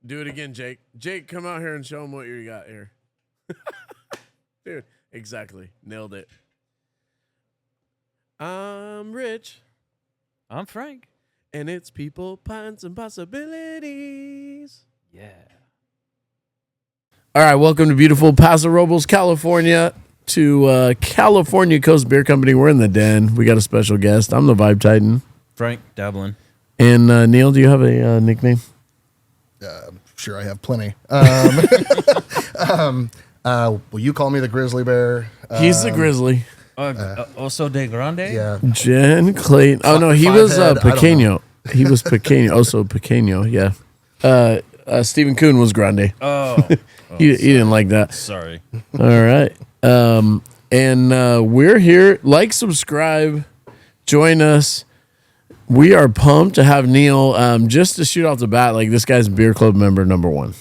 Do it again, Jake. Jake, come out here and show them what you got here. Dude, exactly. Nailed it. I'm Rich. I'm Frank. And it's People, Pints, and Possibilities. Yeah. All right, welcome to beautiful Paso Robles, California, to California Coast Beer Company. We're in the den. We got a special guest. I'm the Vibe Titan. Frank Dublin. And Neil, do you have a nickname? Sure, I have plenty. Well, you call me the Grizzly Bear. He's the Grizzly. Oso de Grande? Yeah. Jen Clayton. Oh, no, he was Pequeño. He was Pequeño. Also Pequeño, yeah. Stephen Kuhn was Grande. Oh. He didn't like that. Sorry. All right. And we're here. Like, subscribe, join us. We are pumped to have Neil. Just to shoot off the bat, like, this guy's beer club member number one.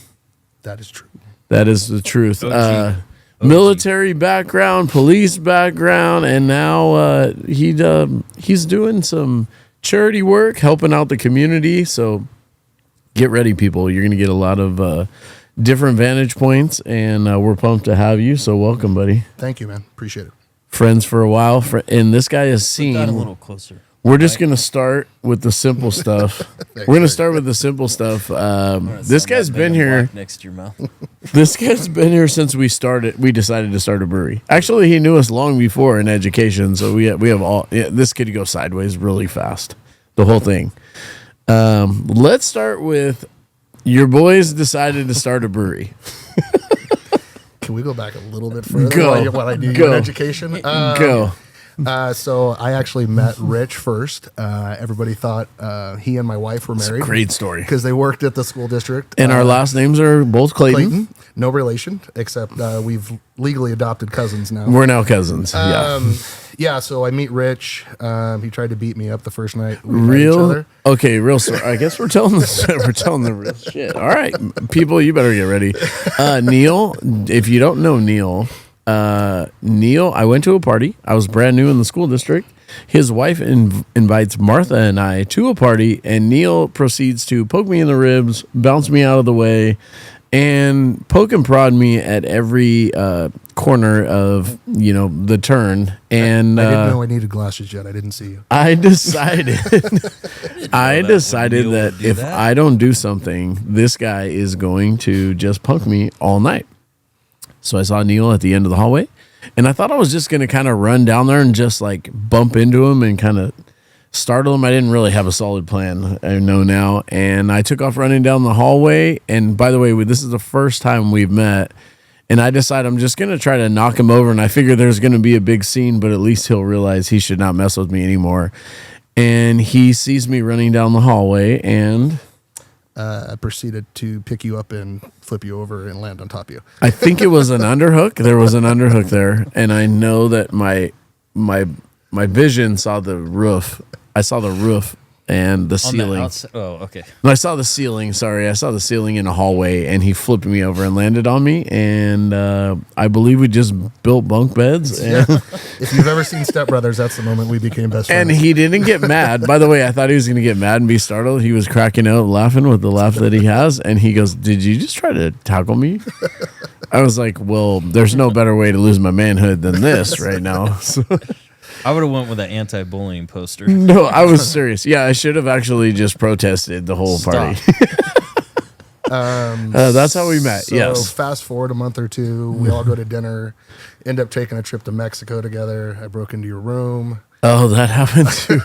That is true. That is the truth. OG. Military background, police background, and now he's doing some charity work, helping out the community. So get ready, people. You're going to get a lot of different vantage points, and we're pumped to have you. So welcome, buddy. Thank you, man. Appreciate it. Friends for a while, and this guy is seen. Got a little closer. We're just going to start with the simple stuff. We're going to start with the simple stuff. This guy's been here. Next to your mouth. This guy's been here since we decided to start a brewery. Actually, he knew us long before in education, so we have all. Yeah, this could go sideways really fast. The whole thing. Let's start with your boys decided to start a brewery. Can we go back a little bit further? Go. While I do Go. your education. Go. So I actually met Rich first. Everybody thought he and my wife were married. Great story. Because they worked at the school district. And our last names are both Clayton. Clayton. No relation, except we've legally adopted cousins now. We're now cousins. Yeah, so I meet Rich. He tried to beat me up the first night we met each other. Okay, real story. I guess we're telling the real shit. All right, people, you better get ready. Neil, if you don't know Neil, I went to a party. I was brand new in the school district. His wife invites Martha and I to a party, and Neil proceeds to poke me in the ribs, bounce me out of the way, and poke and prod me at every corner of the turn. And I didn't know I needed glasses yet. I didn't see you. I decided that if I don't do something, this guy is going to just punk me all night. So I saw Neil at the end of the hallway, and I thought I was just going to kind of run down there and just like bump into him and kind of startle him. I didn't really have a solid plan, I know now. And I took off running down the hallway. And by the way, this is the first time we've met. And I decided I'm just going to try to knock him over. And I figure there's going to be a big scene, but at least he'll realize he should not mess with me anymore. And he sees me running down the hallway, and I proceeded to pick you up and flip you over and land on top of you. I think it was an underhook. There was an underhook there, and I know that my vision saw the roof. I saw the roof and the ceiling. Okay. No, I saw the ceiling. Sorry, I saw the ceiling in a hallway, and he flipped me over and landed on me. And I believe we just built bunk beds. And, If you've ever seen Step Brothers, that's the moment we became best friends. and he didn't get mad. By the way, I thought he was going to get mad and be startled. He was cracking out, laughing with the laugh that he has. And he goes, "Did you just try to tackle me?" I was like, "Well, there's no better way to lose my manhood than this right now." So, I would have went with an anti-bullying poster. no, I was serious. Yeah, I should have actually just protested the whole party. That's how we met. So yes. fast forward a month or two, we all go to dinner, end up taking a trip to Mexico together. I broke into your room. Oh, that happened too.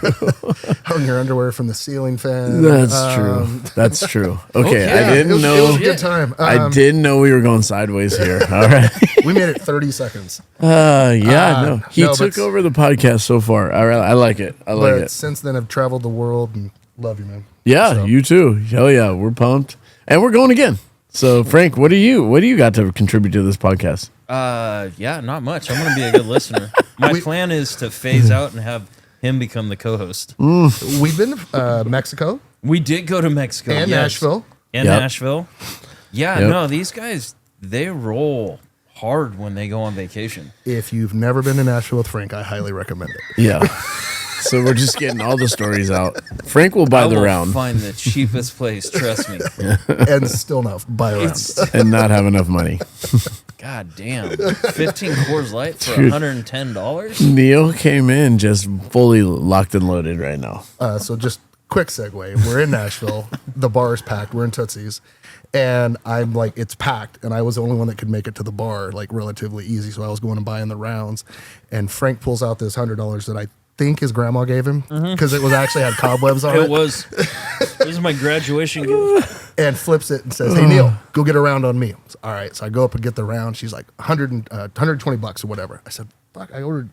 Hung your underwear from the ceiling fan. That's true. That's true. Okay, Yeah, I didn't know. It was a good time. I didn't know we were going sideways here. All right. We made it 30 seconds. No. He no, took but- over the podcast so far. I like it. I like But it. since then, I've traveled the world and love you, man. Yeah, So- you too. Hell yeah, we're pumped, and we're going again. So, Frank, what do you got to contribute to this podcast? Yeah, not much. I'm going to be a good listener. My plan is to phase out and have him become the co-host. We've been to Mexico We did go to Mexico. and yes. Nashville. And Yep. Nashville. Yeah, Yep. no, these guys, they roll hard when they go on vacation. If you've never been to Nashville with Frank, I highly recommend it. Yeah. So we're just getting all the stories out. Frank will buy I the will round find the cheapest place. Trust me. And still not buy around. It's and not have enough money. God damn. 15 Coors Light for $110. Neil came in just fully locked and loaded right now. So just quick segue. We're in Nashville. The bar is packed. We're in Tootsie's. And I'm like, it's packed. And I was the only one that could make it to the bar, like relatively easy. So I was going and buying the rounds. And Frank pulls out this $100 that I think his grandma gave him because it was actually had cobwebs on it. It was. This is my graduation gift. And flips it and says, "Hey, Neil, go get a round on me." So, all right. So I go up and get the round. She's like, 120 bucks or whatever. I said, "Fuck, I ordered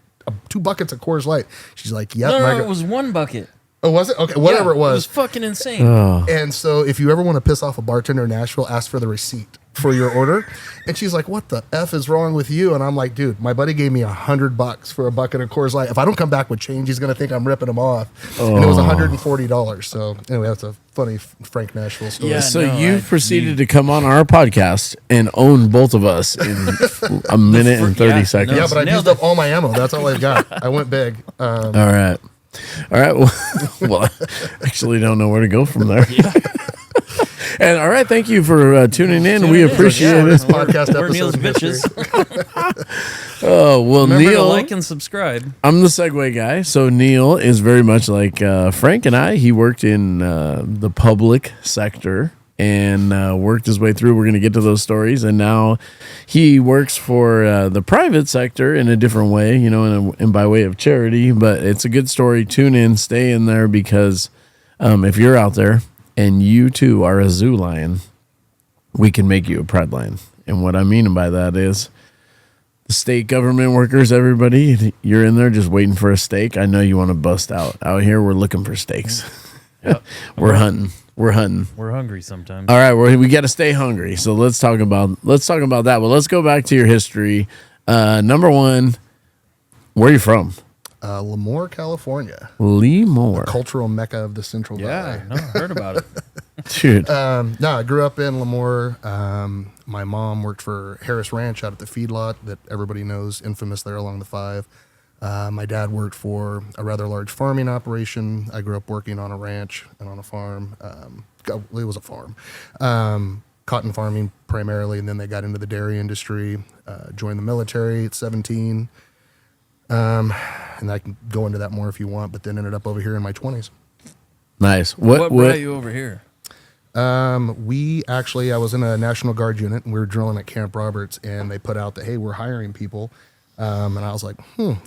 2 buckets of Coors Light." She's like, "Yep." No, it was 1 bucket. Oh, was it? Okay, whatever Yeah, it was. It was fucking insane. And so if you ever want to piss off a bartender in Nashville, ask for the receipt for your order. And she's like, "What the F is wrong with you?" And I'm like, "Dude, my buddy gave me $100 for a bucket of Coors Light. If I don't come back with change, he's going to think I'm ripping him off." And it was $140. So anyway, that's a funny Frank Nashville story. Yeah. So no, you I proceeded to come on our podcast and own both of us in a minute and 30 Yeah, seconds. Yeah, but I Nailed used up all my ammo. That's all I've got. I went big. All right. Well, I actually don't know where to go from there. And all right, thank you for tuning in. We appreciate This it. podcast We're episode Neil's in history. bitches. Oh, well, Remember to Neil, like and subscribe. I'm the Segway guy. So Neil is very much like Frank and I. He worked in the public sector and worked his way through. We're going to get to those stories. And now he works for the private sector in a different way, you know, and by way of charity. But it's a good story. Tune in, stay in there, because if you're out there and you too are a zoo lion, we can make you a pride lion. And what I mean by that is the state government workers, everybody, you're in there just waiting for a steak. I know you want to bust out. Out here, we're looking for steaks. Yep. We're hunting. We're hunting. We're hungry sometimes. All right, we got to stay hungry. So let's talk about that. Well, let's go back to your history. Number one, where are you from? Lemoore, California. Lemoore. Cultural mecca of the Central Valley. Yeah, no, I heard about it. Dude. No, I grew up in Lemoore. My mom worked for Harris Ranch out at the feedlot that everybody knows, infamous there along the 5. My dad worked for a rather large farming operation. I grew up working on a ranch and on a farm. It was a farm. Cotton farming primarily, and then they got into the dairy industry, joined the military at 17. And I can go into that more if you want, but then ended up over here in my 20s. Nice. What brought you over here? I was in a National Guard unit, and we were drilling at Camp Roberts, and they put out that, "Hey, we're hiring people." And I was like,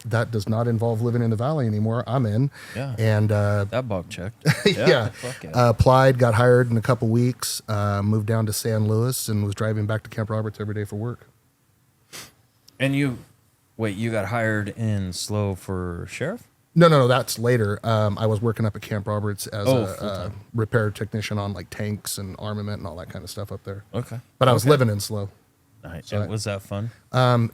that does not involve living in the valley anymore. I'm in. Yeah. And That box checked. yeah, Fuck yeah. applied, got hired in a couple weeks, moved down to San Luis, and was driving back to Camp Roberts every day for work. And you got hired in SLO for sheriff? No, that's later. I was working up at Camp Roberts as a full-time. repair technician on like tanks and armament and all that kind of stuff up there. Okay. But I was living in SLO. Nice. So And was that fun?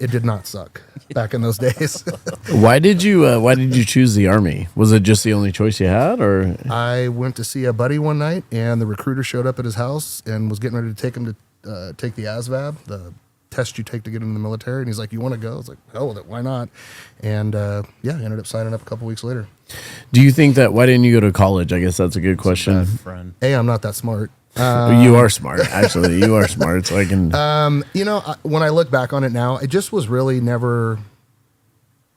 It did not suck back in those days. Why did you choose the Army? Was it just the only choice you had, or? I went to see a buddy one night, and the recruiter showed up at his house and was getting ready to take him to take the ASVAB, the test you take to get into the military. And he's like, "You want to go?" I was like, "Hell with it, why not?" And ended up signing up a couple weeks later. Do you think why didn't you go to college? I guess that's a good question. Bad friend. Hey, I'm not that smart. You are smart, actually. You are smart. So I can. When I look back on it now, it just was really never.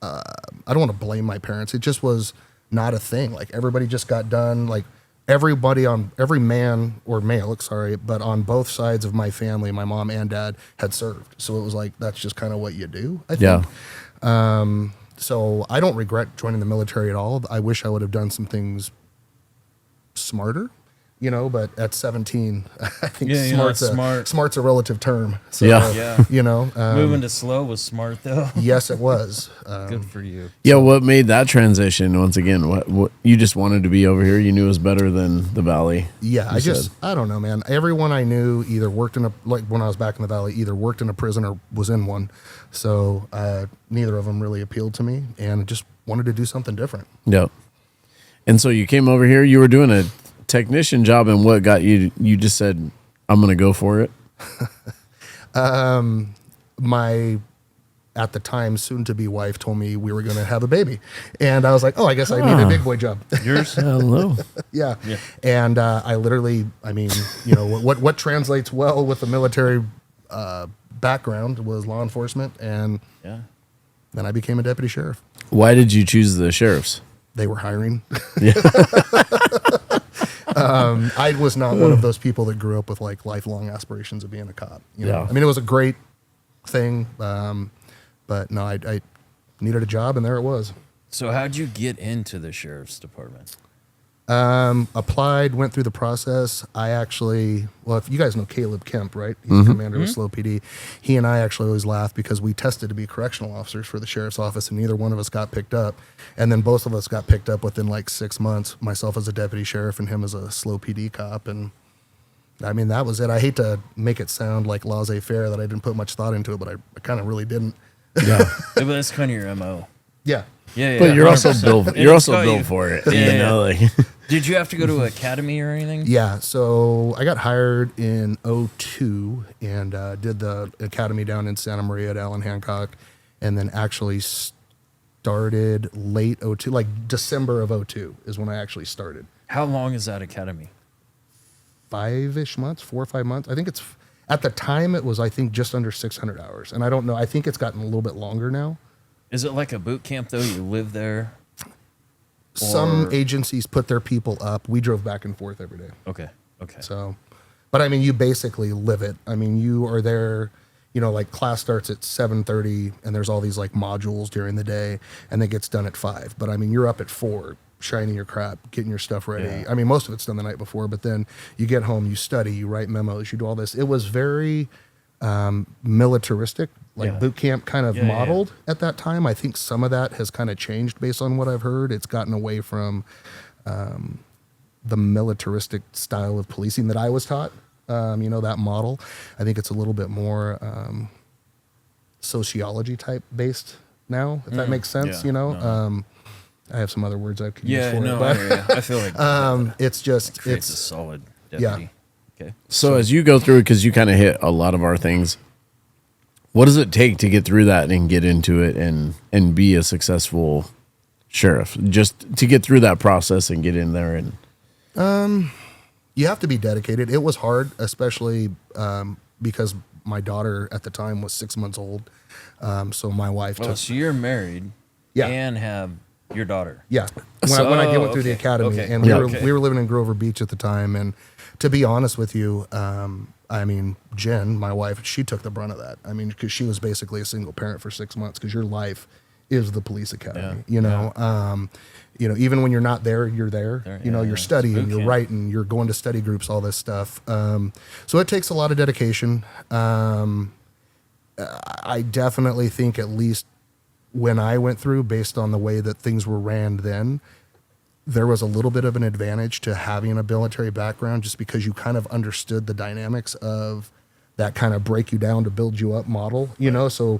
I don't want to blame my parents. It just was not a thing. Like everybody just got done. Like every man or male, but on both sides of my family, my mom and dad had served. So it was like that's just kind of what you do. I think. Yeah. So I don't regret joining the military at all. I wish I would have done some things smarter. But at 17, I think smart's a relative term. So, Yeah. Moving to SLO was smart though. Yes, it was. Good for you. Yeah, what made that transition? Once again, what you just wanted to be over here? You knew it was better than the Valley. Yeah, I don't know, man. Everyone I knew either worked when I was back in the Valley, either worked in a prison or was in one. So neither of them really appealed to me, and I just wanted to do something different. Yep. And so you came over here. You were doing a technician job, and what got you? You just said, "I'm going to go for it." My at the time, soon-to-be wife told me we were going to have a baby. And I was like, oh, I guess I need a big boy job. Yours? Hello. Yeah. And I literally, I mean, you know, what translates well with the military background was law enforcement. And then I became a deputy sheriff. Why did you choose the sheriffs? They were hiring. Yeah. I was not one of those people that grew up with like lifelong aspirations of being a cop. You know? Yeah. I mean, it was a great thing. But no, I needed a job, and there it was. So how'd you get into the sheriff's department? Applied, went through the process. I actually, well, if you guys know Caleb Kemp, right? He's the commander of SLO PD. He and I actually always laugh because we tested to be correctional officers for the sheriff's office, and neither one of us got picked up. And then both of us got picked up within like 6 months, myself as a deputy sheriff and him as a SLO PD cop. And I mean, that was it. I hate to make it sound like laissez-faire that I didn't put much thought into it, but I kind of really didn't. Yeah. But that's kind of your MO. Yeah. Yeah, But you're also 100%. built. You're also built for it. Yeah, You know, like Did you have to go to academy or anything? Yeah, so I got hired in '02 and did the academy down in Santa Maria at Allen Hancock, and then actually started late '02, like December of '02 is when I actually started. How long is that academy? 5-ish months, 4 or 5 months. I think it's, at the time it was, I think, just under 600 hours. And I don't know, I think it's gotten a little bit longer now. Is it like a boot camp though? You live there? Some agencies put their people up. We drove back and forth every day. Okay. So, but I mean, you basically live it. I mean, you are there, you know, like class starts at 7:30 and there's all these like modules during the day and it gets done at 5. But I mean, you're up at 4, shining your crap, getting your stuff ready. Yeah. I mean, most of it's done the night before, but then you get home, you study, you write memos, you do all this. It was very militaristic, like boot camp kind of modeled at that time. I think some of that has kind of changed based on what I've heard. It's gotten away from the militaristic style of policing that I was taught, you know, that model. I think it's a little bit more sociology type based now, if that makes sense, you know. No. I have some other words I could use for it. But I feel like it's just, it's a solid deputy. Yeah. Okay. so. As you go through, because you kind of hit a lot of our things, what does it take to get through that and get into it and be a successful sheriff? Just to get through that process and get in there and. You have to be dedicated. It was hard, especially because my daughter at the time was 6 months old. So my wife took. So you're married, and have your daughter. Yeah, when I went through the academy, and we were living in Grover Beach at the time. And to be honest with you, I mean, Jen, my wife, she took the brunt of that. I mean, because she was basically a single parent for 6 months. Because your life is the police academy. You know. You know, even when you're not there, you're there. You know, you're studying, you're writing, you're going to study groups, all this stuff. So it takes a lot of dedication. I definitely think, at least when I went through, based on the way that things were ran then, there was a little bit of an advantage to having a military background, just because you kind of understood the dynamics of that kind of break you down to build you up model, you know? So,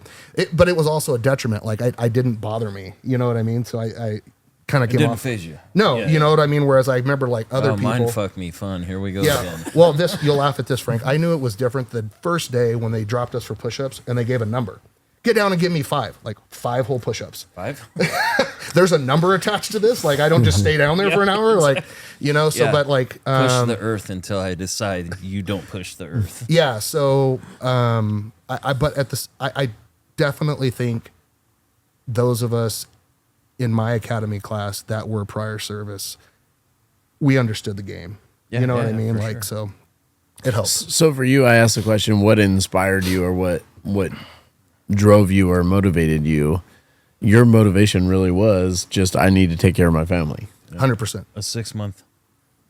but it was also a detriment. Like I didn't bother me, you know what I mean? So I kind of didn't phase you. No, you know what I mean? Whereas I remember like other people. Mind fuck me fun. Here we go again. Well, you'll laugh at this, Frank. I knew it was different the first day when they dropped us for push-ups and they gave a number. Get down and give me 5, like 5 whole push-ups. 5? There's a number attached to this. Like I don't just stay down there for an hour. Like, you know, so, but like. Push the earth until I decide you don't push the earth. Yeah. So, I definitely think those of us in my academy class that were prior service, we understood the game. You know what I mean? Like, so it helps. So for you, I asked the question, what inspired you, or what drove you or motivated you? Your motivation really was just, I need to take care of my family. 100%. A 6-month.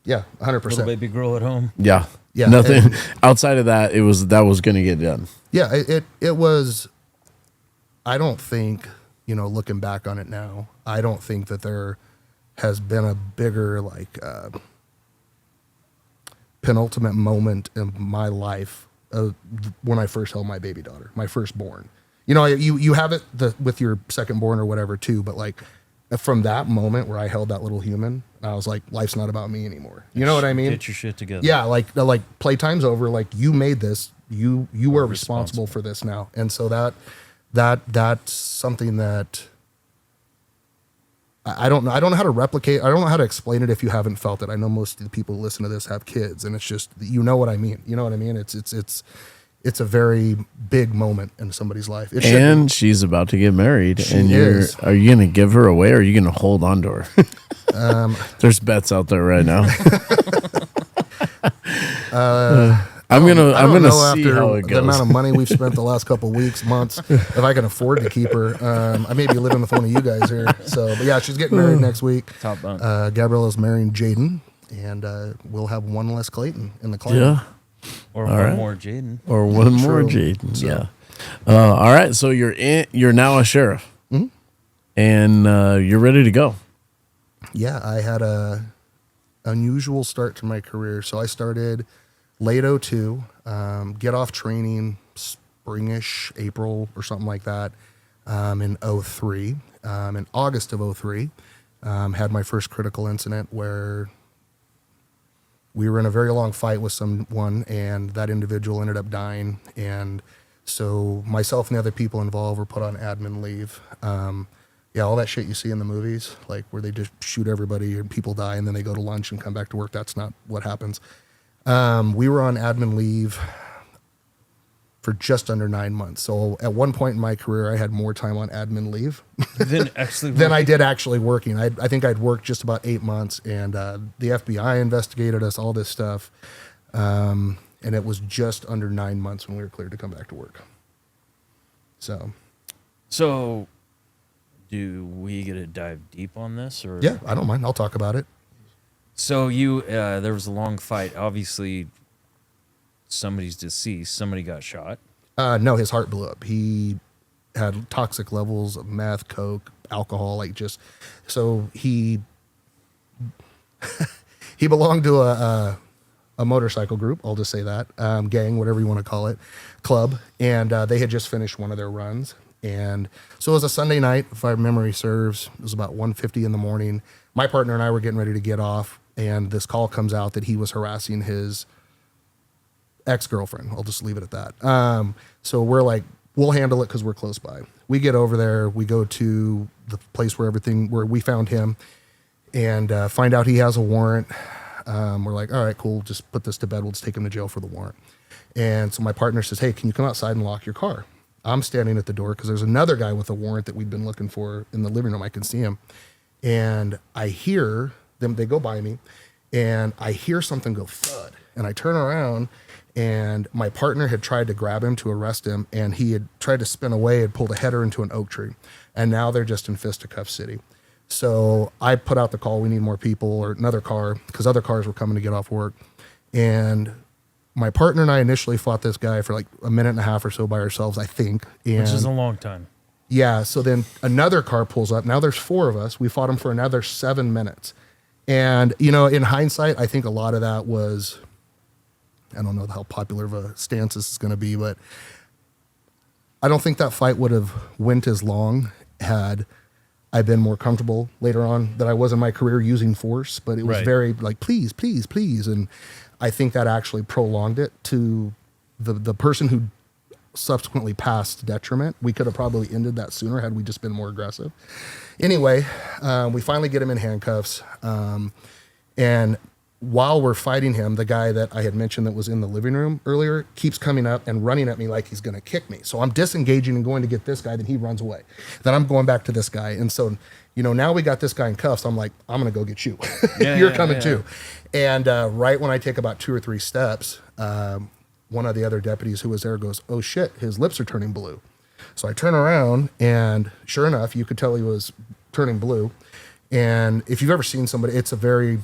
Yeah. 100%. Little baby girl at home. Yeah. Yeah. Nothing outside of that. That was going to get done. Yeah. It was, I don't think, you know, looking back on it now, I don't think that there has been a bigger, like, penultimate moment in my life when I first held my baby daughter, my firstborn. You know, you have it with your secondborn or whatever too, but like from that moment where I held that little human, I was like, life's not about me anymore. You know what I mean? Get your shit together. Yeah, like playtime's over. Like you made this, you were responsible for this now, and so that's something that I don't know. I don't know how to replicate. I don't know how to explain it if you haven't felt it. I know most of the people who listen to this have kids, and it's just, you know what I mean. You know what I mean? It's a very big moment in somebody's life. And she's about to get married, and are you going to give her away, or are you going to hold on to her? There's bets out there right now. I'm gonna see how it goes. The amount of money we've spent the last couple weeks, months, if I can afford to keep her. I may be living with one of you guys here. So, but yeah, she's getting married next week. Top bunk. Gabriella's marrying Jaden, and we'll have one less Clayton in the clan. Yeah. Or one more Jaden. Or one more Jaden. So. Yeah. All right. So you're now a sheriff, and you're ready to go. Yeah, I had a unusual start to my career. So I started late 02, get off training springish, April or something like that, in 03. In August of 03, had my first critical incident where we were in a very long fight with someone, and that individual ended up dying. And so myself and the other people involved were put on admin leave. Yeah, all that shit you see in the movies, like where they just shoot everybody and people die and then they go to lunch and come back to work, that's not what happens. We were on admin leave for just under 9 months. So at one point in my career, I had more time on admin leave than I did actually working. I think I'd worked just about 8 months, and the FBI investigated us, all this stuff. And it was just under 9 months when we were cleared to come back to work. So do we get to dive deep on this? Or yeah, I don't mind. I'll talk about it. So there was a long fight. Obviously, somebody's deceased. Somebody got shot. No, his heart blew up. He had toxic levels of meth, coke, alcohol, so he he belonged to a motorcycle group. I'll just say that, gang, whatever you want to call it, club, and they had just finished one of their runs. And so it was a Sunday night, if my memory serves. It was about 1:50 in the morning. My partner and I were getting ready to get off, and this call comes out that he was harassing his ex-girlfriend. I'll just leave it at that. So we're like, we'll handle it because we're close by. We get over there. We go to the place where we found him, and find out he has a warrant. We're like, all right, cool. Just put this to bed. We'll just take him to jail for the warrant. And so my partner says, hey, can you come outside and lock your car? I'm standing at the door because there's another guy with a warrant that we've been looking for in the living room. I can see him. And I hear them, they go by me, and I hear something go thud. And I turn around, and my partner had tried to grab him to arrest him, and he had tried to spin away and pulled a header into an oak tree. And now they're just in fisticuff city. So I put out the call, we need more people, or another car, because other cars were coming to get off work. And my partner and I initially fought this guy for like a minute and a half or so by ourselves, I think. And which is a long time. Yeah. So then another car pulls up. Now there's 4 of us. We fought him for another 7 minutes. And, in hindsight, I think a lot of that was, I don't know how popular of a stance this is going to be, but I don't think that fight would have went as long had I been more comfortable later on that I was in my career using force. But it was very like, please, please, please. And I think that actually prolonged it to the person who subsequently passed detriment. We could have probably ended that sooner had we just been more aggressive. Anyway, we finally get him in handcuffs. And while we're fighting him, the guy that I had mentioned that was in the living room earlier keeps coming up and running at me like he's going to kick me. So I'm disengaging and going to get this guy. Then he runs away. Then I'm going back to this guy. And so, now we got this guy in cuffs. I'm like, I'm going to go get you. You're coming too. And right when I take about 2 or 3 steps, one of the other deputies who was there goes, oh shit, his lips are turning blue. So I turn around, and sure enough, you could tell he was turning blue. And if you've ever seen somebody, it's a very,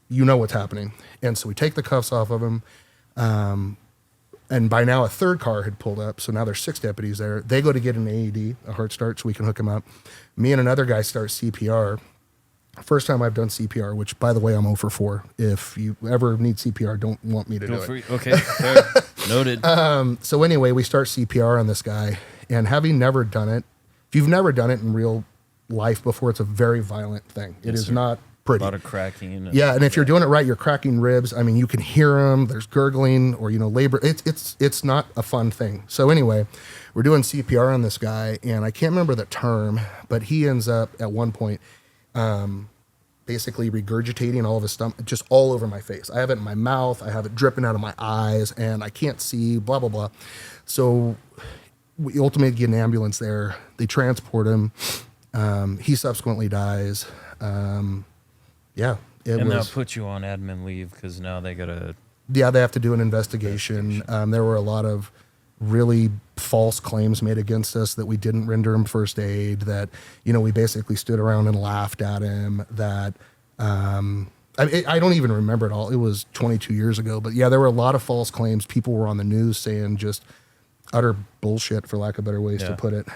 what's happening. And so we take the cuffs off of him. And by now a 3rd car had pulled up. So now there's 6 deputies there. They go to get an AED, a heart start, so we can hook him up. Me and another guy start CPR. First time I've done CPR, which, by the way, I'm 0 for 4. If you ever need CPR, don't want me to do it. Okay, fair. Noted. So anyway, we start CPR on this guy. And having never done it, if you've never done it in real life before, it's a very violent thing. It is not pretty. A lot of cracking. Yeah, and if you're doing it right, you're cracking ribs. I mean, you can hear them. There's gurgling, or labor. It's not a fun thing. So anyway, we're doing CPR on this guy, and I can't remember the term, but he ends up at one point basically regurgitating all of his stomach just all over my face. I have it in my mouth. I have it dripping out of my eyes, and I can't see. Blah blah blah. So we ultimately get an ambulance there. They transport him. He subsequently dies. Yeah. They'll put you on admin leave because now they got to... Yeah, they have to do an investigation. There were a lot of really false claims made against us that we didn't render him first aid, that, we basically stood around and laughed at him, that... I don't even remember it all. It was 22 years ago. But yeah, there were a lot of false claims. People were on the news saying just utter bullshit, for lack of better ways to put it.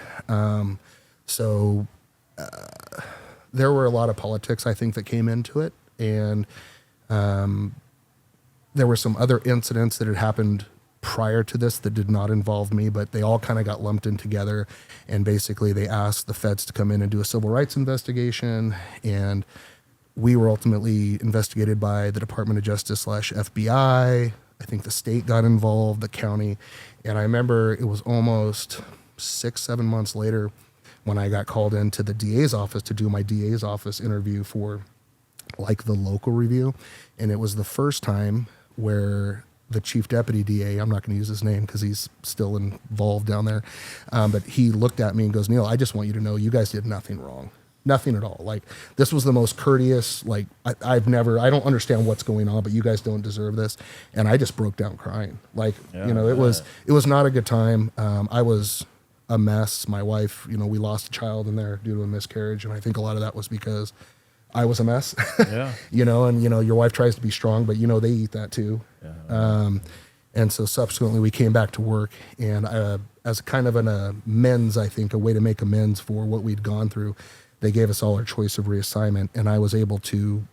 There were a lot of politics, I think, that came into it. And there were some other incidents that had happened prior to this that did not involve me, but they all kind of got lumped in together. And basically they asked the feds to come in and do a civil rights investigation. And we were ultimately investigated by the Department of Justice / FBI. I think the state got involved, the county. And I remember it was almost 6-7 months later when I got called into the DA's office to do my DA's office interview for like the local review. And it was the first time where the chief deputy DA, I'm not going to use his name because he's still involved down there, but he looked at me and goes, "Neil, I just want you to know you guys did nothing wrong. Nothing at all. Like, this was the most courteous, like, I don't understand what's going on, but you guys don't deserve this." And I just broke down crying. Like, it was not a good time. I was a mess. My wife, we lost a child in there due to a miscarriage. And I think a lot of that was because I was a mess. Yeah. And your wife tries to be strong, but they eat that too. Yeah. And so subsequently we came back to work, and as kind of an amends, I think, a way to make amends for what we'd gone through, they gave us all our choice of reassignment, and I was able to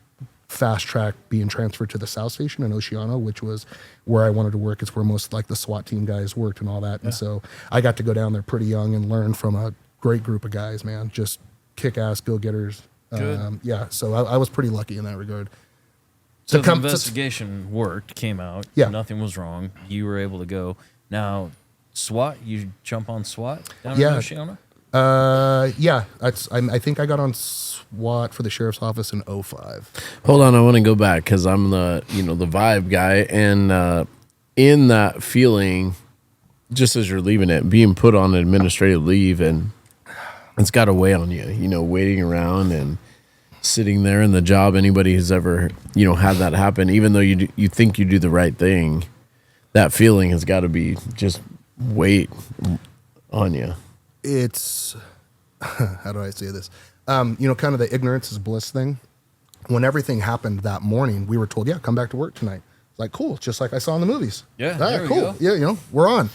fast track being transferred to the South Station in Oceano, which was where I wanted to work. It's where most like the SWAT team guys worked and all that. Yeah. And so I got to go down there pretty young and learn from a great group of guys, man, just kick-ass go-getters. So I was pretty lucky in that regard. So the investigation worked, came out. Yeah. Nothing was wrong. You were able to go. Now, SWAT, you jump on SWAT down in Oceano? I think I got on SWAT for the sheriff's office in 2005. Hold on, I want to go back because I'm the the vibe guy, and in that feeling, just as you're leaving it, being put on administrative leave, and it's got to weigh on you. Waiting around and sitting there in the job. Anybody who's ever had that happen, even though you think you do the right thing, that feeling has got to be just weight on you. It's, how do I say this? Kind of the ignorance is bliss thing. When everything happened that morning, we were told, come back to work tonight. It's like, cool, just like I saw in the movies. Yeah, cool. Go. Yeah, we're on.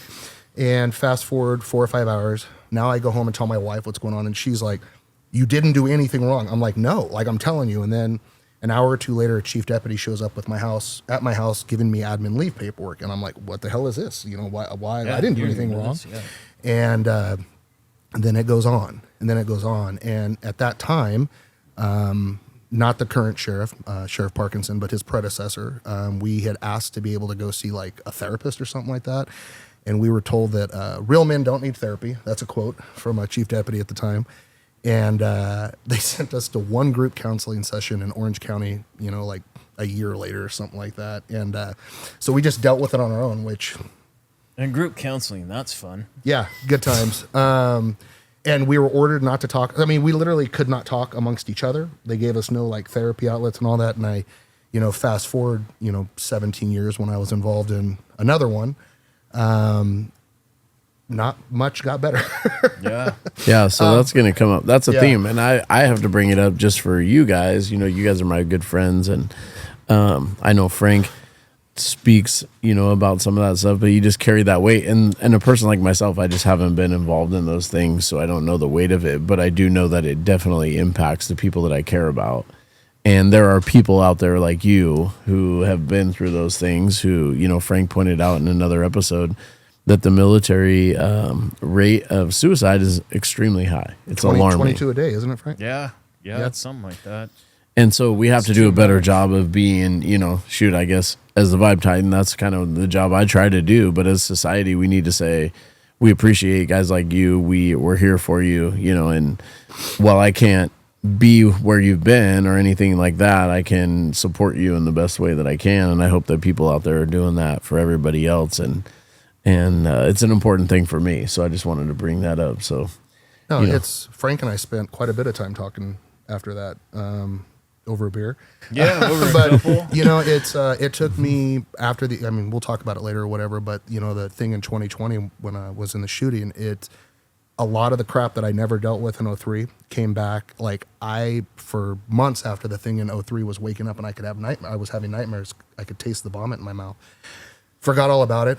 And fast forward 4 or 5 hours. Now I go home and tell my wife what's going on, and she's like, "You didn't do anything wrong." I'm like, "No, like I'm telling you." And then an hour or two later, a chief deputy shows up at my house, giving me admin leave paperwork. And I'm like, "What the hell is this? Why I didn't do anything wrong." And then it goes on, and then it goes on. And at that time, not the current sheriff, Sheriff Parkinson, but his predecessor, we had asked to be able to go see like a therapist or something like that. And we were told that real men don't need therapy. That's a quote from a chief deputy at the time. And they sent us to one group counseling session in Orange County, like a year later or something like that. And so we just dealt with it on our own, which... And group counseling, that's fun. Yeah, good times. And we were ordered not to talk. I mean, we literally could not talk amongst each other. They gave us no like therapy outlets and all that. And I, fast forward, 17 years when I was involved in another one. Not much got better. Yeah. So that's going to come up. That's a theme. And I have to bring it up just for you guys. You guys are my good friends. And I know Frank speaks, about some of that stuff, but you just carry that weight. And a person like myself, I just haven't been involved in those things. So I don't know the weight of it, but I do know that it definitely impacts the people that I care about. And there are people out there like you who have been through those things who, Frank pointed out in another episode that the military rate of suicide is extremely high. It's alarming. 22 a day, isn't it, Frank? Yeah, it's something like that. And so we have to do a better job of being, you know, shoot, I guess as the Vibe Titan, that's kind of the job I try to do. But as society, we need to say, we appreciate guys like you. We're here for you, you know, and while I can't be where you've been or anything like that, I can support you in the best way that I can. And I hope that people out there are doing that for everybody else. And it's an important thing for me. So I just wanted to bring that up. So, no, it's Frank and I spent quite a bit of time talking after that, over a beer. Yeah, over but a couple. you know, it took me after I mean, we'll talk about it later or whatever, but you know, the thing in 2020 when I was in the shooting, a lot of the crap that I never dealt with in 03 came back. Like for months after the thing in 03 was waking up and I was having nightmares. I could taste the vomit in my mouth. Forgot all about it.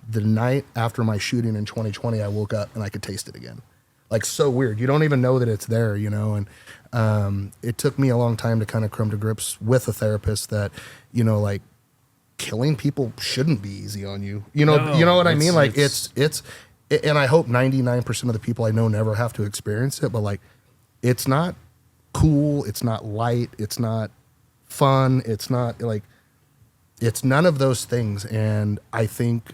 The night after my shooting in 2020, I woke up and I could taste it again. Like, so weird. You don't even know that it's there, you know? And it took me a long time to kind of come to grips with a therapist that, you know, like killing people shouldn't be easy on you. You know what I mean? Like it's and I hope 99% of the people I know never have to experience it, but like, it's not cool. It's not light. It's not fun. It's not like, it's none of those things. And I think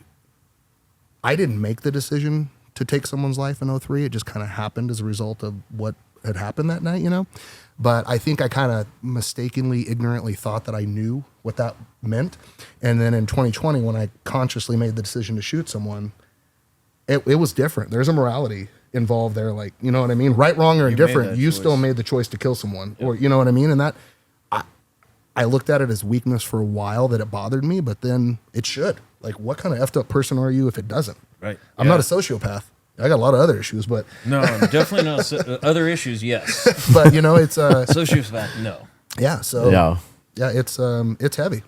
I didn't make the decision to take someone's life in 03. It just kind of happened as a result of what had happened that night, you know? But I think I kind of mistakenly, ignorantly thought that I knew what that meant. And then in 2020, when I consciously made the decision to shoot someone, it was different. There's a morality involved there. Like, you know what I mean? Right, wrong, or indifferent, you still made the choice to kill someone. Yep. Or, you know what I mean? And that, I looked at it as weakness for a while, that it bothered me, but then it should. Like, what kind of effed up person are you if it doesn't? Right. I'm not a sociopath. I got a lot of other issues, but no, definitely not. Other issues, yes. But you know, it's sociopath, no. Yeah. So yeah, it's heavy.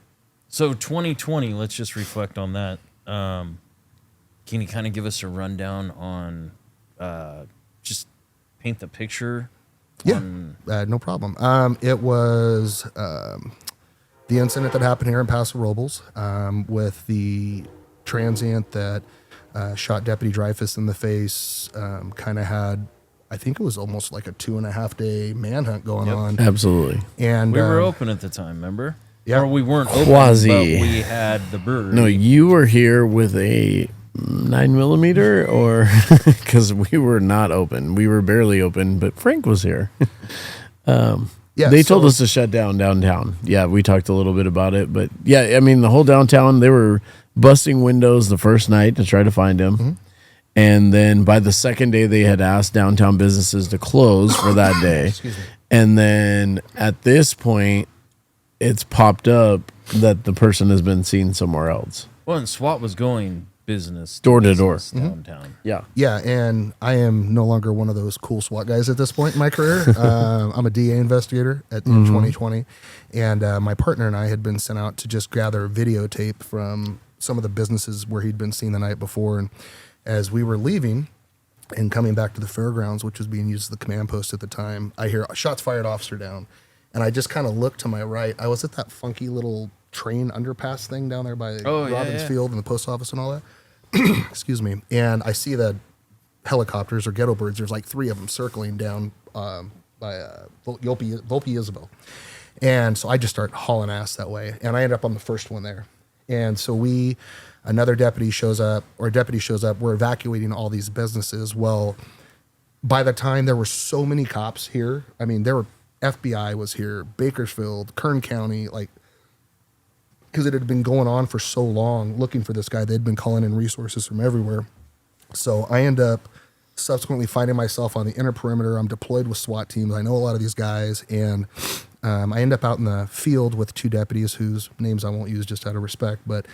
So 2020, let's just reflect on that. Can you kind of give us a rundown on just paint the picture? Yeah, no problem. It was the incident that happened here in Paso Robles with the transient that shot Deputy Dreyfus in the face. Kind of had, I think it was almost like a 2.5 day manhunt going on. Absolutely. And we were open at the time, remember? Yeah. Or we weren't open, Quasi. but we had the bird. No, you were here with a 9mm, or because we were not open. We were barely open, but Frank was here. They told us to shut down downtown. Yeah, we talked a little bit about it, but yeah, I mean, the whole downtown, they were busting windows the first night to try to find him. Mm-hmm. And then by the second day, they had asked downtown businesses to close for that day. And then at this point, it's popped up that the person has been seen somewhere else. Well, and SWAT was going business door to door downtown. Yeah. Yeah, and I am no longer one of those cool SWAT guys at this point in my career. I'm a DA investigator in 2020, and my partner and I had been sent out to just gather videotape from some of the businesses where he'd been seen the night before. And as we were leaving and coming back to the fairgrounds, which was being used as the command post at the time, I hear shots fired, officer down. And I just kind of looked to my right. I was at that funky little train underpass thing down there by Robbins Field and the post office and all that. Excuse me. And I see the helicopters or ghetto birds. There's like 3 of them circling down by Volpe Isabel. And so I just start hauling ass that way. And I end up on the first one there. And so another deputy shows up. We're evacuating all these businesses. Well, by the time there were so many cops here, I mean, FBI was here, Bakersfield, Kern County, like, because it had been going on for so long looking for this guy. They'd been calling in resources from everywhere. So I end up subsequently finding myself on the inner perimeter. I'm deployed with SWAT teams. I know a lot of these guys. And I end up out in the field with 2 deputies whose names I won't use just out of respect. But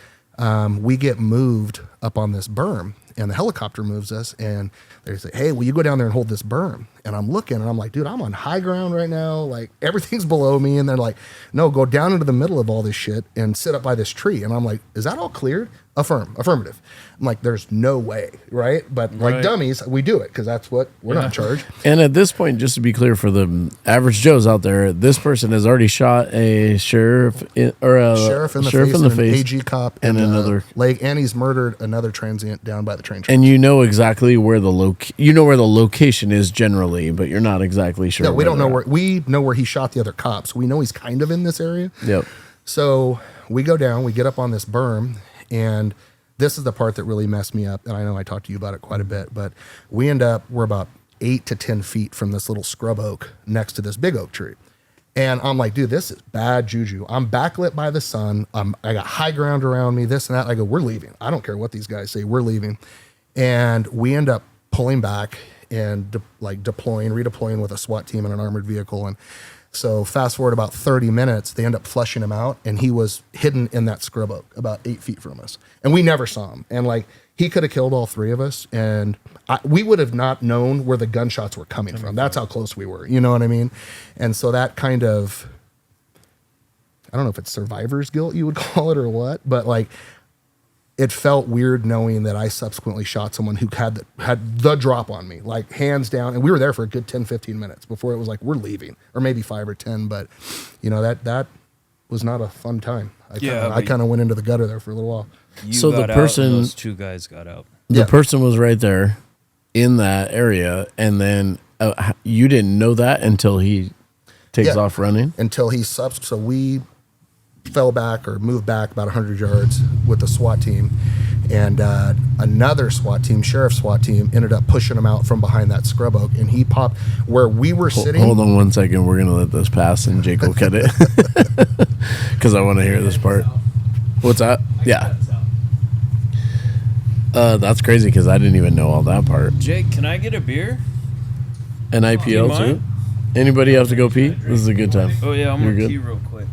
we get moved up on this berm. And the helicopter moves us, and they say, hey, will you go down there and hold this berm? And I'm looking, and I'm like, dude, I'm on high ground right now. Like, everything's below me. And they're like, no, go down into the middle of all this shit and sit up by this tree. And I'm like, is that all cleared? Affirmative. I'm like, there's no way, right? But like dummies, we do it because that's what we're not in charge. And at this point, just to be clear for the average Joes out there, this person has already shot a sheriff or a Sheriff in the face, an AG cop and in another the leg, and he's murdered another transient down by the train tracks. And you know exactly where the location is generally, but you're not exactly sure. No, we don't know where. We know where he shot the other cops. We know he's kind of in this area. Yep. So we go down, we get up on this berm, and this is the part that really messed me up. And I know I talked to you about it quite a bit, but we're about 8 to 10 feet from this little scrub oak next to this big oak tree. And I'm like, dude, this is bad juju. I'm backlit by the sun. I got high ground around me, this and that. I go, we're leaving. I don't care what these guys say. We're leaving. And we end up pulling back and redeploying with a SWAT team in an armored vehicle. And so fast forward about 30 minutes, they end up flushing him out, and he was hidden in that scrub oak about 8 feet from us. And we never saw him. And like, he could have killed all three of us, and we would have not known where the gunshots were coming from. That's how close we were. You know what I mean? And so that kind of, I don't know if it's survivor's guilt you would call it or what, but like, it felt weird knowing that I subsequently shot someone who had the drop on me, like hands down. And we were there for a good 10, 15 minutes before it was like, we're leaving, or maybe 5 or 10. But you know, that was not a fun time. I kind of went into the gutter there for a little while. So the person, those two guys got out. The person was right there in that area. And then you didn't know that until he takes off running? Until he subs. So we fell back or moved back about 100 yards with the SWAT team, and another SWAT team, sheriff's SWAT team, ended up pushing him out from behind that scrub oak, and he popped where we were sitting. Hold on 1 second. We're going to let this pass, and Jake will cut it because I want to hear this part. What's that? Yeah. That's crazy because I didn't even know all that part. Jake, can I get a beer? An IPL too? Anybody have to go pee? This is a good time. Oh yeah, I'm going to pee real quick.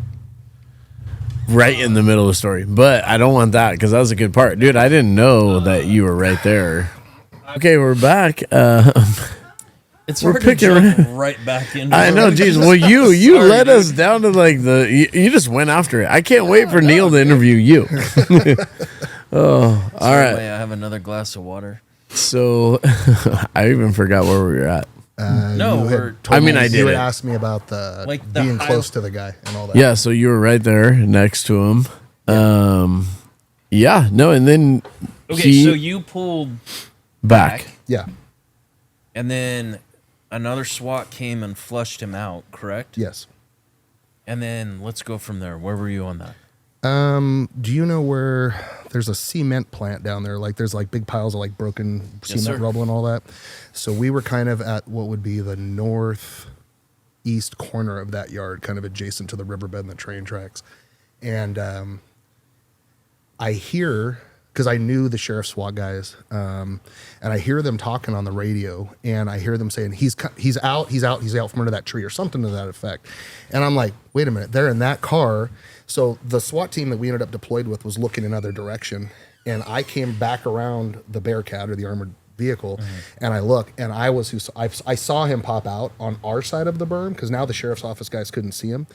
Right in the middle of the story. But I don't want that because that was a good part. Dude, I didn't know that you were right there. Okay, we're back. It's hard to jump right back into I know, geez. Well, you led us down to like you just went after it. I can't wait for Neil to interview you. Oh, all right. I have another glass of water. So I even forgot where we were at. No, I did. You had asked me about the being close to the guy and all that. Yeah, so you were right there next to him. Yeah, no, and then so you pulled back. Yeah. And then another SWAT came and flushed him out, correct? Yes. And then let's go from there. Where were you on that? Do you know where there's a cement plant down there? Like there's like big piles of like broken cement rubble and all that. So we were kind of at what would be the northeast corner of that yard, kind of adjacent to the riverbed and the train tracks. And I hear, because I knew the sheriff's SWAT guys, and I hear them talking on the radio, and I hear them saying, he's out from under that tree or something to that effect. And I'm like, wait a minute, they're in that car. So the SWAT team that we ended up deployed with was looking another direction, and I came back around the Bearcat or the armored vehicle, and I look, and I saw him pop out on our side of the berm because now the sheriff's office guys couldn't see him,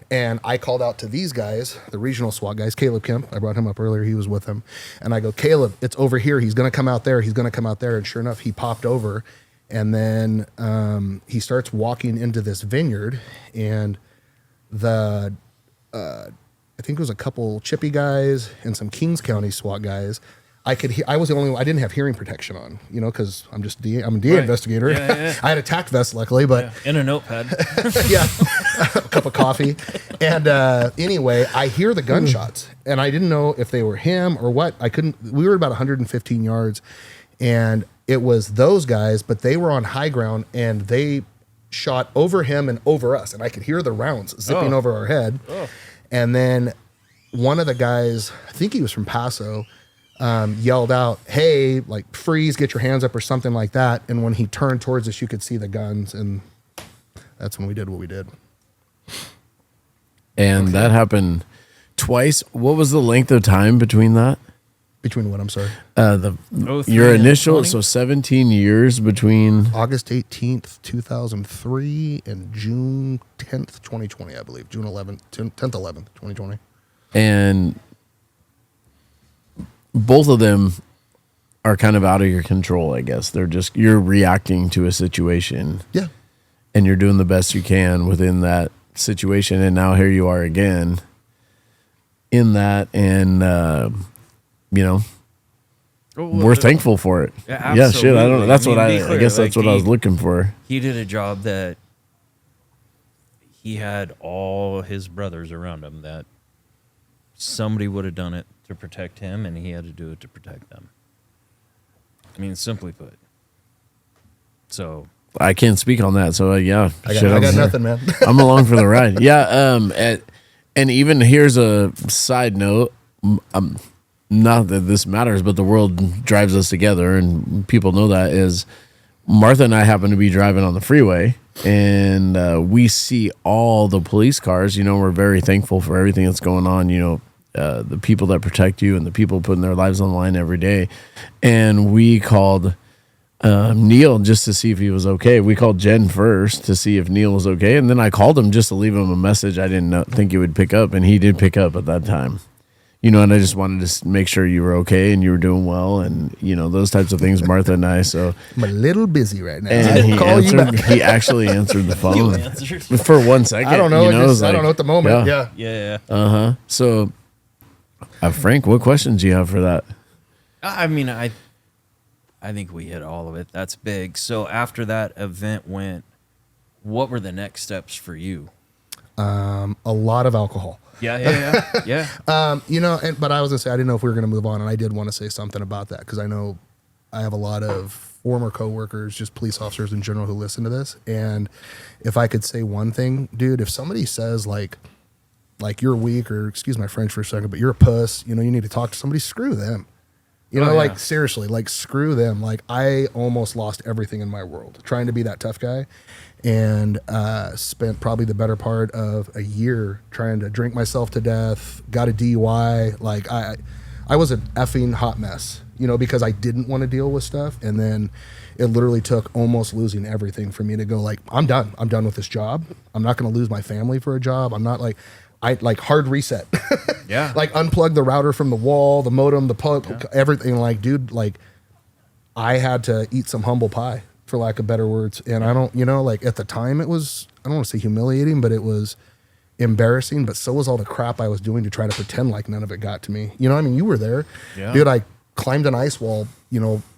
and I called out to these guys, the regional SWAT guys, Caleb Kemp. I brought him up earlier; he was with him, and I go, Caleb, it's over here. He's gonna come out there. He's gonna come out there, and sure enough, he popped over, and then he starts walking into this vineyard, and I think it was a couple Chippy guys and some Kings County SWAT guys. I was the only one. I didn't have hearing protection on, because I'm a DA investigator. Yeah. I had a tack vest, luckily, but and a notepad. Yeah, a cup of coffee. And anyway, I hear the gunshots, and I didn't know if they were him or what. We were about 115 yards, and it was those guys, but they were on high ground, and they shot over him and over us, and I could hear the rounds zipping over our head. And then one of the guys, I think he was from Paso, yelled out, hey, like, freeze, get your hands up or something like that. And when he turned towards us, you could see the guns. And that's when we did what we did. And that happened twice. What was the length of time between that? Between what, I'm sorry? Your initial, 20? So 17 years between... August 18th, 2003 and June 10th, 2020, I believe. June 11th, 10th, 11th, 2020. And both of them are kind of out of your control, I guess. You're reacting to a situation. Yeah. And you're doing the best you can within that situation. And now here you are again in that. And, we're thankful for it. Yeah, shit. I don't know. That's I guess that's what I was looking for. He did a job that he had all his brothers around him that somebody would have done it to protect him, and he had to do it to protect them. I mean, simply put. So I can't speak on that. So I got nothing, man. I'm along for the ride. Yeah. And even here's a side note. Not that this matters, but the world drives us together, and people know that. Is Martha and I happen to be driving on the freeway, and we see all the police cars. We're very thankful for everything that's going on. The people that protect you and the people putting their lives on the line every day. And we called Neil just to see if he was okay. We called Jen first to see if Neil was okay, and then I called him just to leave him a message. I didn't think he would pick up, and he did pick up at that time. And I just wanted to make sure you were okay and you were doing well, and those types of things. Martha and I. So I'm a little busy right now. And he actually answered the phone for 1 second. I don't know. I don't know at the moment. Yeah. So, Frank, what questions do you have for that? I mean, I think we hit all of it. That's big. So after that event went, what were the next steps for you? A lot of alcohol. Yeah. But I was gonna say I didn't know if we were gonna move on, and I did want to say something about that because I know I have a lot of former coworkers, just police officers in general, who listen to this. And if I could say one thing, dude, if somebody says like you're weak, or excuse my French for a second, but you're a puss, you need to talk to somebody, screw them. Seriously, screw them. Like, I almost lost everything in my world trying to be that tough guy, and spent probably the better part of a year trying to drink myself to death, got a DUI. Like, I was an effing hot mess, because I didn't want to deal with stuff. And then it literally took almost losing everything for me to go like, I'm done. I'm done with this job. I'm not going to lose my family for a job. I'm not hard reset. Yeah. Unplug the router from the wall, the modem, the plug, everything. I had to eat some humble pie, for lack of better words. And I don't, at the time it was, I don't want to say humiliating, but it was embarrassing, but so was all the crap I was doing to try to pretend like none of it got to me. You were there. Yeah. Dude, I climbed an ice wall,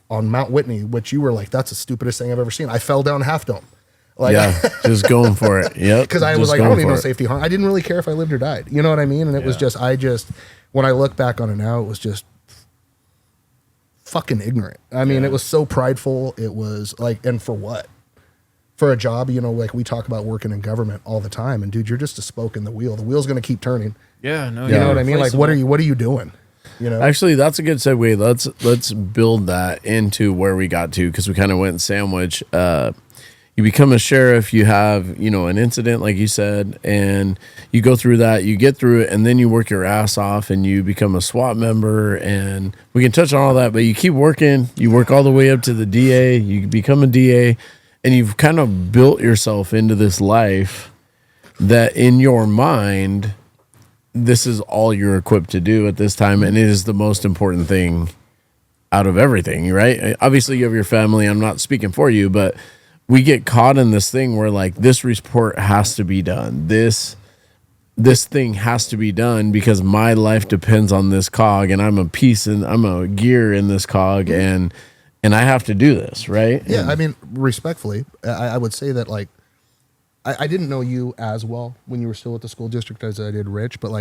on Mount Whitney, which you were like, that's the stupidest thing I've ever seen. I fell down Half Dome. Just going for it. Yep. Because I was like, I don't need no safety harm. I didn't really care if I lived or died. You know what I mean? And it was just, when I look back on it now, it was just fucking ignorant. I mean, it was so prideful. It was and for what? For a job, we talk about working in government all the time. And dude, you're just a spoke in the wheel. The wheel's going to keep turning. Yeah, no. You know what I mean? What are you doing? Actually, that's a good segue. Let's build that into where we got to, because we kind of went sandwich. You become a sheriff, you have, an incident, like you said, and you go through that, you get through it, and then you work your ass off and you become a SWAT member, and we can touch on all that, but you keep working, you work all the way up to the DA, you become a DA, and you've kind of built yourself into this life that in your mind, this is all you're equipped to do at this time, and it is the most important thing out of everything, right? Obviously, you have your family, I'm not speaking for you, but we get caught in this thing where this report has to be done. This thing has to be done because my life depends on this cog, and I'm a gear in this cog, and I have to do this, right? Yeah, I mean, respectfully, I would say that I didn't know you as well when you were still at the school district as I did Rich, but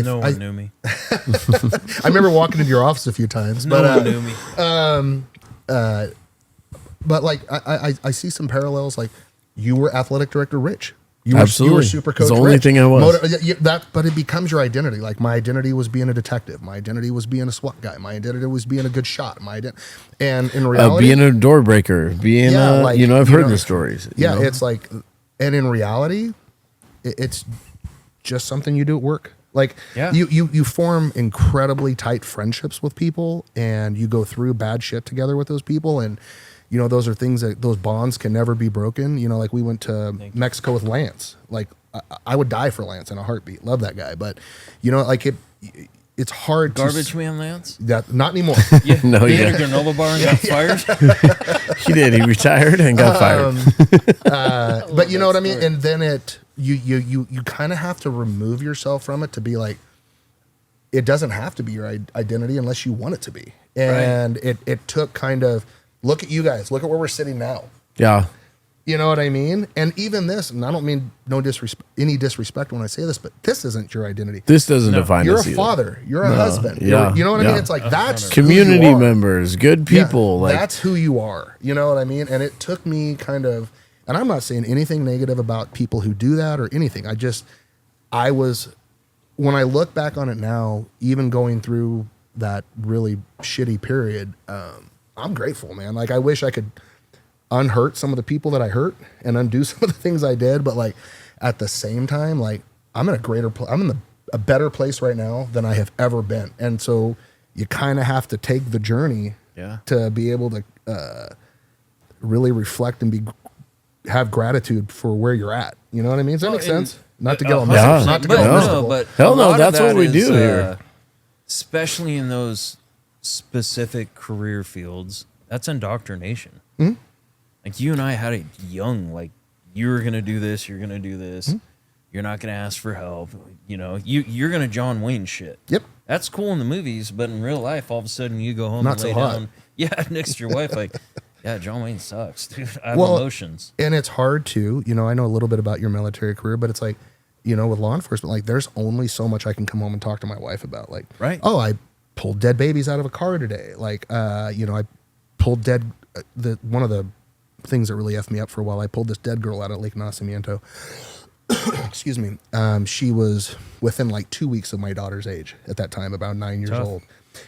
no one knew me. I remember walking into your office a few times. No one knew me. But I see some parallels. You were athletic director Rich. Absolutely. You were super coach Rich. It's the only thing I was. But it becomes your identity. My identity was being a detective. My identity was being a SWAT guy. My identity was being a good shot. And in reality, being a door breaker, I've heard the stories. Yeah, it's and in reality, it's just something you do at work. You form incredibly tight friendships with people, and you go through bad shit together with those people, and those are things those bonds can never be broken. We went to Mexico with Lance. I would die for Lance in a heartbeat. Love that guy, but it's hard Garbage Man Lance? that not anymore. Yeah, No, he yeah. ate a granola bar and got fired. He did. He retired and got fired. But you know what I mean? story. And then you kind of have to remove yourself from it to be like, it doesn't have to be your identity unless you want it to be. And it took kind of, look at you guys, look at where we're sitting now. Yeah. You know what I mean? And even this, and I don't mean any disrespect when I say this, but this isn't your identity. This doesn't define You're us a either. father. You're a husband. Yeah, You know what I yeah. mean? It's like, that's who you Community are. members, good Yeah, people. like that's who you are. You know what I mean? And it took me kind of, and I'm not saying anything negative about people who do that or anything. When I look back on it now, even going through that really shitty period, I'm grateful, man. Like, I wish I could unhurt some of the people that I hurt and undo some of the things I did. But like, at the same time, like, I'm in a better place right now than I have ever been. And so you kind of have to take the journey to be able to really reflect and have gratitude for where you're at. You know what I mean? Does that make sense? Not to get on Yeah. not to But get on No. mystical. but Hell a no, lot of that's what that we is, do here. especially in those specific career fields. That's indoctrination. Mm-hmm. Like, you and I had it young. Like, you're gonna do this. You're gonna do this. Mm-hmm. You're not gonna ask for help. You know, you're gonna John Wayne shit. Yep. That's cool in the movies, but in real life, all of a sudden you go home Not and so lay hot. down. Yeah, next to your wife, like, yeah, John Wayne sucks, dude. I have Well, emotions. And it's hard to, I know a little bit about your military career, but it's like, with law enforcement, like, there's only so much I can come home and talk to my wife about. Like, Right. oh, I pulled dead babies out of a car today. Like, I pulled dead, one of the things that really effed me up for a while, I pulled this dead girl out of Lake Nacimiento. Excuse me. She was within like 2 weeks of my daughter's age at that time, about 9 years Tough. old.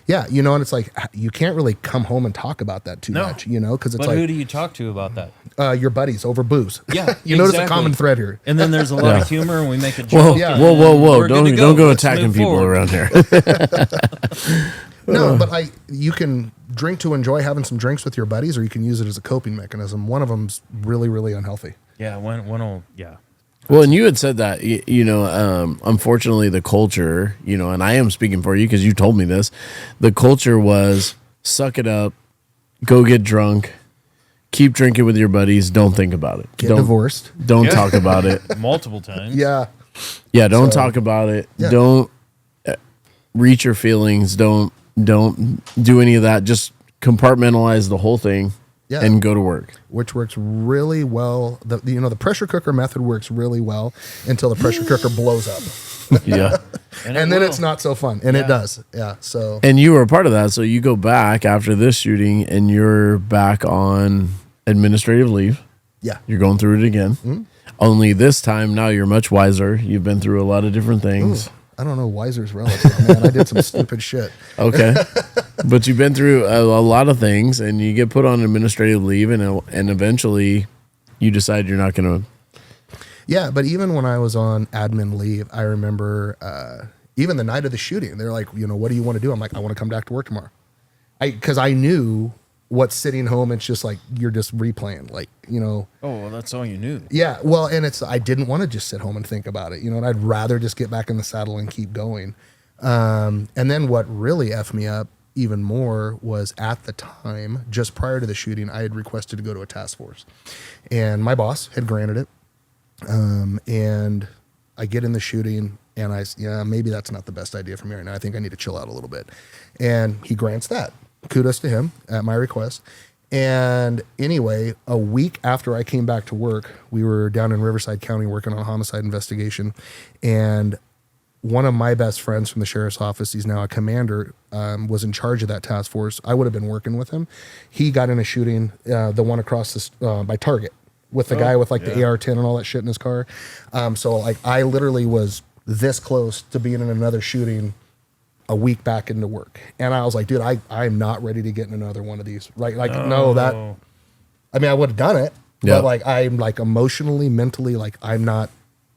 Yeah, and it's like, you can't really come home and talk about that too No. much, because it's But who like do you talk to about that? your buddies over booze. Yeah, you notice a exactly. common thread here. And then there's a lot Yeah. of humor, and we make a Whoa, joke. Yeah. and whoa! we're good to Don't go Let's attacking move people forward. around here. No, but you can drink to enjoy having some drinks with your buddies, or you can use it as a coping mechanism. One of them's really, really unhealthy. Yeah, yeah. Well, and you had said that, unfortunately, the culture, and I am speaking for you because you told me this. The culture was suck it up, go get drunk, keep drinking with your buddies, don't think about it. Get don't, divorced. Don't Yeah. talk about it. Multiple times. Yeah. Yeah, don't So- talk about it. Yeah. Don't reach your feelings. Don't do any of that. Just compartmentalize the whole thing Yeah. and go to work. Which works really well. The pressure cooker method works really well until the pressure cooker blows up. Yeah. And it then will. it's not so fun. And Yeah. it does. Yeah. So And you were a part of that. So you go back after this shooting and you're back on administrative leave. yeah. You're going through it again. Mm-hmm. Only this time now you're much wiser. You've been through a lot of different things. I don't know. Wiser's relative, man. I did some stupid shit. Okay. But you've been through a lot of things and you get put on administrative leave and eventually you decide you're not going to. Yeah, but even when I was on admin leave, I remember even the night of the shooting, they're like, what do you want to do? I'm like, I want to come back to work tomorrow. Because I knew what sitting home, it's just like, you're just replaying, like, Oh, well, that's all you knew. Yeah, well, and I didn't want to just sit home and think about it, and I'd rather just get back in the saddle and keep going. And then what really effed me up even more was at the time, just prior to the shooting, I had requested to go to a task force. And my boss had granted it. And I get in the shooting and maybe that's not the best idea for me right now. I think I need to chill out a little bit. And he grants that. Kudos to him at my request. And anyway, a week after I came back to work, we were down in Riverside County working on a homicide investigation. And one of my best friends from the sheriff's office, he's now a commander, was in charge of that task force. I would have been working with him. He got in a shooting, the one across this by Target, with the guy with like the AR-10 and all that shit in his car. So like I literally was this close to being in another shooting a week back into work. And I was like, dude, I'm not ready to get in another one of these. Right? Like, no, I would have done it, Yeah. but like, I'm like emotionally, mentally, like I'm not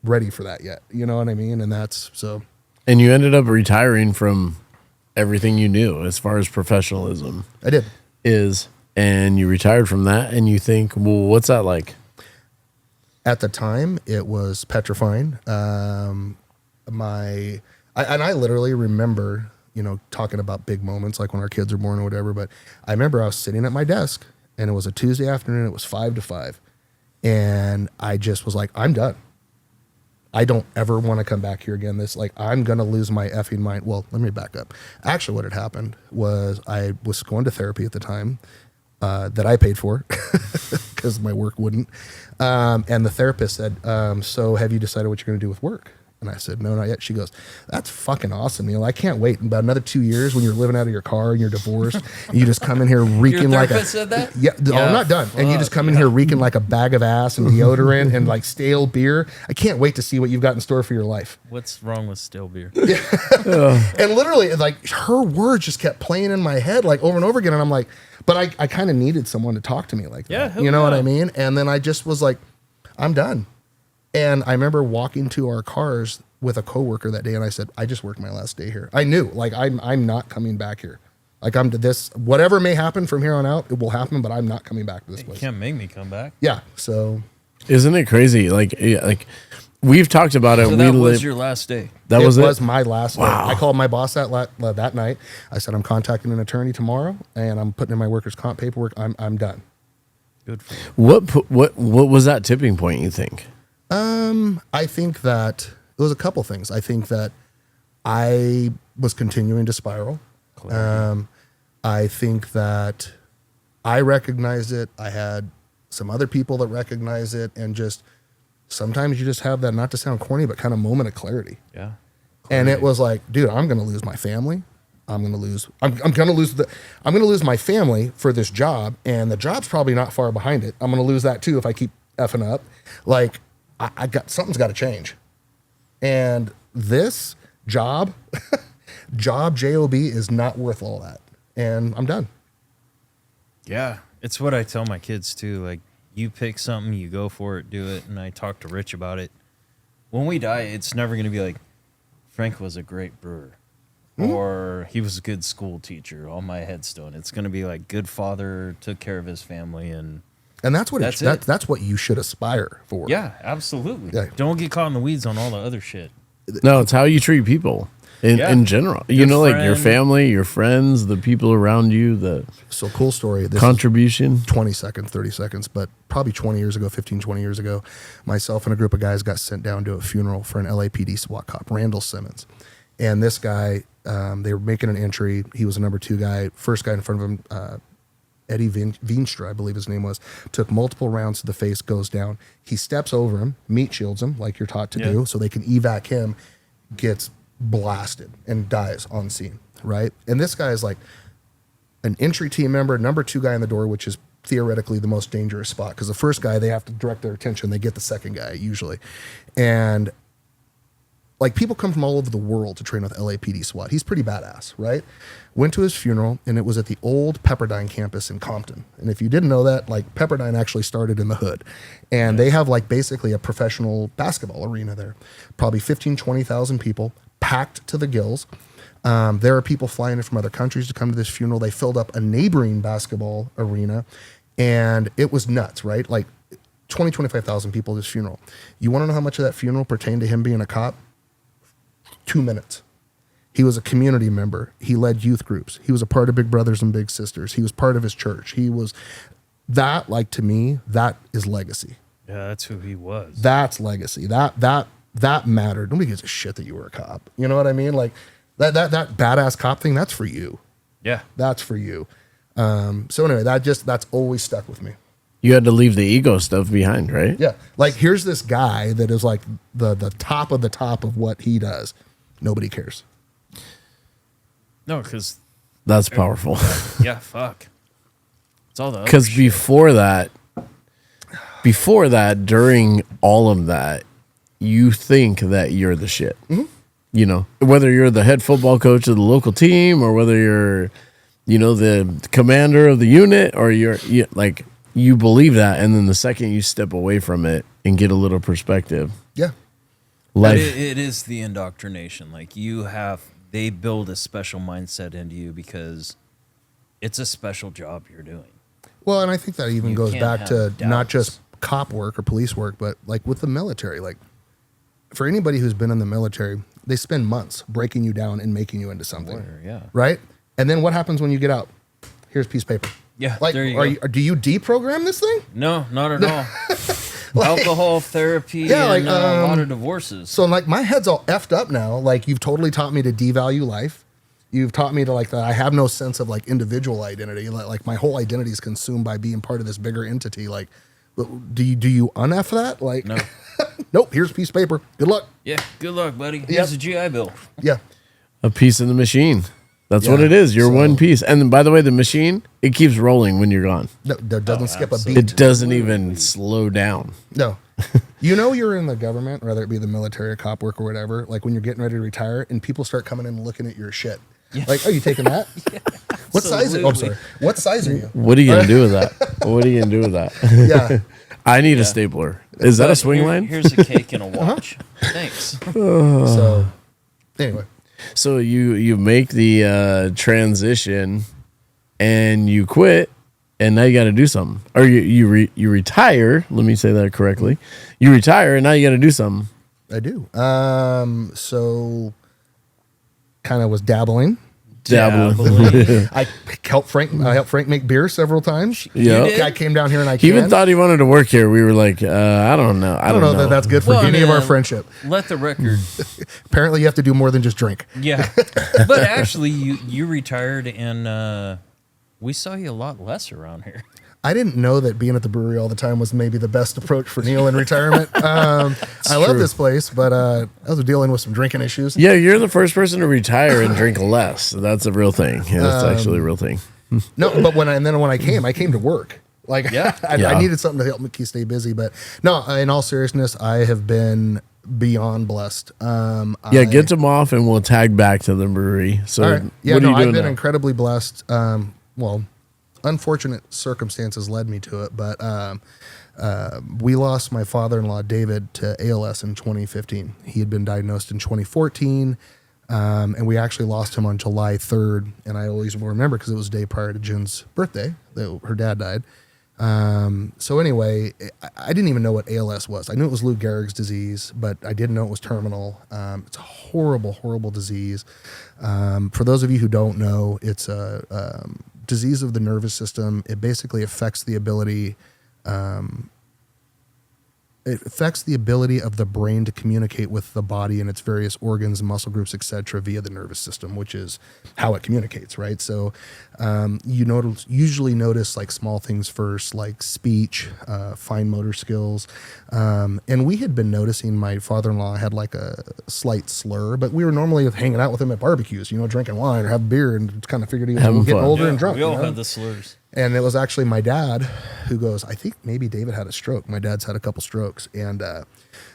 ready for that yet. You know what I mean? And that's so. And you ended up retiring from everything you knew as far as professionalism I did. is. And you retired from that and you think, well, what's that like? At the time, it was petrifying. I literally remember talking about big moments like when our kids are born or whatever. But I remember I was sitting at my desk and it was a Tuesday afternoon. It was 5 to 5. And I just was like, I'm done. I don't ever want to come back here again. I'm going to lose my effing mind. Well, let me back up. Actually, what had happened was I was going to therapy at the time that I paid for because my work wouldn't. And the therapist said, so have you decided what you're going to do with work? And I said, no, not yet. She goes, that's fucking awesome, Neil. I can't wait. In about another 2 years when you're living out of your car and you're divorced, and you just come in here reeking Your like a... therapist said that? Yeah, I'm not done. And you just come in here reeking like a bag of ass and deodorant and like stale beer. I can't wait to see what you've got in store for your life. What's wrong with stale beer? And literally, like, her words just kept playing in my head like over and over again. And I'm like, but I kind of needed someone to talk to me like that. Yeah, you know what I mean? And then I just was like, I'm done. And I remember walking to our cars with a coworker that day, and I said, I just worked my last day here. I knew, like, I'm not coming back here. Like, I'm to this, whatever may happen from here on out, it will happen, but I'm not coming back to this place. You can't make me come back. Yeah, so. Isn't it crazy? Like we've talked about it. So that was your last day. That it was was my last day. Wow. I called my boss that night. I said, I'm contacting an attorney tomorrow, and I'm putting in my workers' comp paperwork. I'm done. Good for you. What was that tipping point, you think? I think that it was a couple things. I think that I was continuing to spiral. I think that I recognized it. I had some other people that recognize it, and just sometimes you just have that, not to sound corny, but kind of moment of clarity. Yeah. And it was like, dude, I'm going to lose my family. I'm going to lose my family for this job, and the job's probably not far behind it. I'm going to lose that too if I keep effing up. Like, something's got to change. And this job job is not worth all that. And I'm done. Yeah. It's what I tell my kids too. Like, you pick something, you go for it, do it. And I talk to Rich about it. When we die, it's never going to be like, Frank was a great brewer. Or he was a good school teacher on my headstone. It's going to be like, good father, took care of his family, and that's what that's what you should aspire for. Yeah, absolutely. Yeah. Don't get caught in the weeds on all the other shit. No, it's how you treat people in general. Your like your friend. family, your friends, the people around you, the So cool story. This contribution. 20 seconds, 30 seconds, but probably 20 years ago, 20 years ago, myself and a group of guys got sent down to a funeral for an LAPD SWAT cop, Randall Simmons. And this guy, they were making an entry. He was a number 2 guy. First guy in front of him, Eddie Veenstra, I believe his name was, took multiple rounds to the face, goes down. He steps over him, meat shields him like you're taught to do, so they can evac him, gets blasted and dies on scene, right? And this guy is like an entry team member, number 2 guy in the door, which is theoretically the most dangerous spot, because the first guy, they have to direct their attention. They get the second guy usually. And like, people come from all over the world to train with LAPD SWAT. He's pretty badass, right? Went to his funeral, and it was at the old Pepperdine campus in Compton. And if you didn't know that, like, Pepperdine actually started in the hood. And they have, like, basically a professional basketball arena there. Probably 15, 20,000 people, packed to the gills. There are people flying in from other countries to come to this funeral. They filled up a neighboring basketball arena, and it was nuts, right? Like, 20, 25,000 people at this funeral. You want to know how much of that funeral pertained to him being a cop? 2 minutes. He was a community member. He led youth groups. He was a part of Big Brothers and Big Sisters. He was part of his church. He was that, like, to me, that is legacy. Yeah, that's who he was. That's legacy. That mattered. Nobody gives a shit that you were a cop. You know what I mean? Like that badass cop thing, that's for you. Yeah. That's for you. So anyway, that's always stuck with me. You had to leave the ego stuff behind, right? Yeah. Like, here's this guy that is like the top of what he does. Nobody cares. No, because That's powerful. yeah, fuck. It's all the other Because shit. before that, during all of that, you think that you're the shit. Mm-hmm. You know, whether you're the head football coach of the local team, or whether you're, the commander of the unit, or you believe that, and then the second you step away from it and get a little perspective, Yeah. But life. it is the indoctrination. Like, they build a special mindset into you because it's a special job you're doing. Well, and I think that even You goes can't back have to not doubts. just cop work or police work, but like with the military, like for anybody who's been in the military, they spend months breaking you down and making you into something. Warrior, yeah. Right? And then what happens when you get out? Here's a piece of paper. Yeah, Like, there you go. do you deprogram this thing? No, not at all. Alcohol therapy Yeah, and like, a lot of divorces. So like my head's all effed up now. Like you've totally taught me to devalue life. You've taught me to like that I have no sense of like individual identity. Like my whole identity is consumed by being part of this bigger entity. Like, do you un-F that? Like, No. Nope. Here's a piece of paper. Good luck. Yeah, good luck, buddy. Here's a GI Bill. Yeah. A piece of the machine. That's Yeah, what it is. You're so- one piece. And then, by the way, the machine, it keeps rolling when you're gone. No, that doesn't skip a absolutely. beat. It doesn't even slow down. No. You know you're in the government, whether it be the military, cop work, or whatever, like when you're getting ready to retire and people start coming in and looking at your shit. Yeah. Like, are you taking that? What size? Oh, I'm absolutely. sorry. What size are you? What are you going to do with that? What are you going to do with that? Yeah. I need a stapler. Is that a But swing line? Here's a cake and a watch. Thanks. So, anyway. So you make the transition and you quit, and now you got to do something. Or you retire. Let me say that correctly. You retire, and now you got to do something. I do. So, kind of was dabbling. I helped Frank make beer several times. Yeah. did? I came down here and I He even canned. thought he wanted to work here. We were like, I don't know. I don't know that that's good for Well, any of our man, friendship. Let the record. Apparently, you have to do more than just drink. Yeah. But actually, you retired, and we saw you a lot less around here. I didn't know that being at the brewery all the time was maybe the best approach for Neil in retirement. I love this place, but I was dealing with some drinking issues. Yeah, you're the first person to retire and drink less. That's a real thing. Yeah, that's actually a real thing. No, but when I came to work. Like, Yeah. I needed something to help me stay busy. But no, in all seriousness, I have been beyond blessed. Get to MOFF and we'll tag back to the brewery. So, All right. Yeah, what are you doing I've been now? incredibly blessed. Well, unfortunate circumstances led me to it, but we lost my father-in-law, David, to ALS in 2015. He had been diagnosed in 2014, and we actually lost him on July 3rd, and I always will remember because it was the day prior to Jen's birthday that her dad died. So anyway, I didn't even know what ALS was. I knew it was Lou Gehrig's disease, but I didn't know it was terminal. It's a horrible, horrible disease. For those of you who don't know, it's a disease of the nervous system. It basically affects the ability of the brain to communicate with the body and its various organs, muscle groups, etc., via the nervous system, which is how it communicates, right? So you usually notice like small things first, like speech, fine motor skills. And we had been noticing my father-in-law had like a slight slur, but we were normally hanging out with him at barbecues, drinking wine or have beer, and kind of figured he was Having getting fun. older and drunk. We all you know? had the slurs. And it was actually my dad who goes, I think maybe David had a stroke. My dad's had a couple strokes. And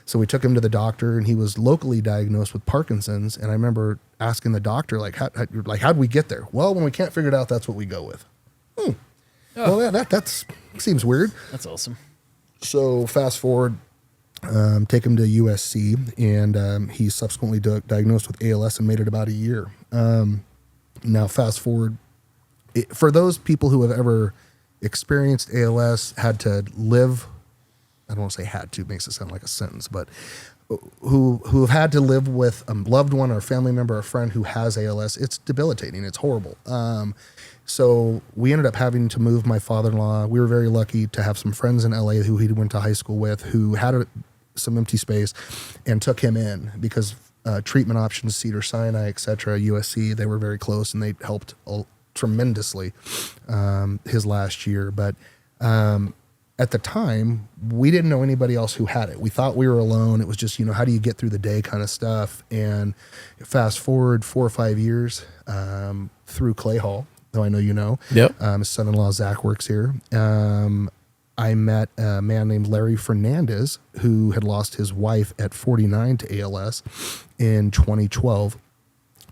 so we took him to the doctor, and he was locally diagnosed with Parkinson's. And I remember asking the doctor, how'd we get there? Well, when we can't figure it out, that's what we go with. Well, yeah, that seems weird. That's awesome. So fast forward, take him to USC, and he subsequently diagnosed with ALS and made it about a year. Now fast forward, for those people who have ever experienced ALS, had to live, I don't want to say had to, makes it sound like a sentence, but who have had to live with a loved one or a family member or a friend who has ALS, it's debilitating. It's horrible. So we ended up having to move my father-in-law. We were very lucky to have some friends in LA who he went to high school with who had some empty space and took him in because treatment options, Cedars-Sinai, et cetera, USC, they were very close and they helped tremendously his last year. But at the time, we didn't know anybody else who had it. We thought we were alone. It was just, how do you get through the day kind of stuff. And fast forward 4 or 5 years through Clay Hall, though I know you know. Yep. His son-in-law, Zach, works here. I met a man named Larry Fernandez who had lost his wife at 49 to ALS in 2012.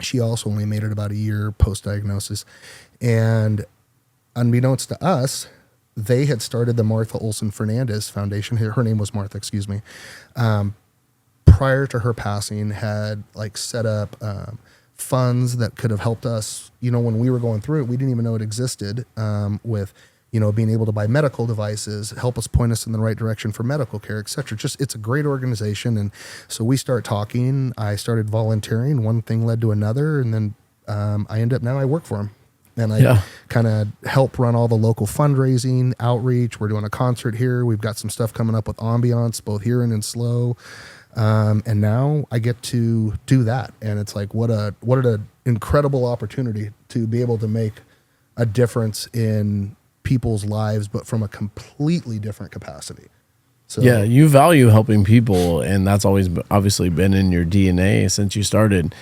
She also only made it about a year post-diagnosis. And unbeknownst to us, they had started the Martha Olson-Fernandez Foundation. Her name was Martha, excuse me. Prior to her passing, had set up funds that could have helped us. When we were going through it, we didn't even know it existed with, being able to buy medical devices, help us point us in the right direction for medical care, etc. Just it's a great organization. And so we start talking. I started volunteering. One thing led to another, and then I end up now I work for them. And I kind of help run all the local fundraising, outreach. We're doing a concert here. We've got some stuff coming up with ambiance, both here and in Slow. And now I get to do that. And it's like, what an incredible opportunity to be able to make a difference in people's lives, but from a completely different capacity. So yeah, you value helping people, and that's always obviously been in your DNA since you started.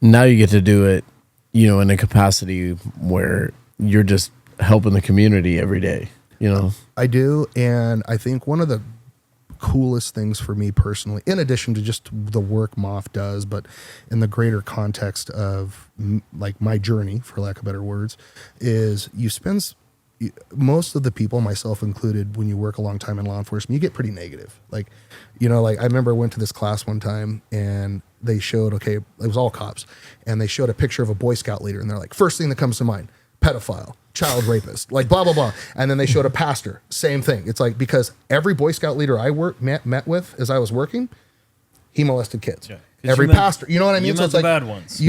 Now you get to do it, in a capacity where you're just helping the community every day, I do. And I think one of the coolest things for me personally, in addition to just the work MOFF does, but in the greater context of like my journey, for lack of better words, is most of the people, myself included, when you work a long time in law enforcement, you get pretty negative. Like I remember I went to this class one time and they showed, it was all cops, and they showed a picture of a Boy Scout leader, and they're like, first thing that comes to mind, pedophile, child rapist, like blah, blah, blah. And then they showed a pastor, same thing. It's like, because every Boy Scout leader I met with as I was working, he molested kids. Yeah. Every pastor, you know what I mean? You meant the bad ones.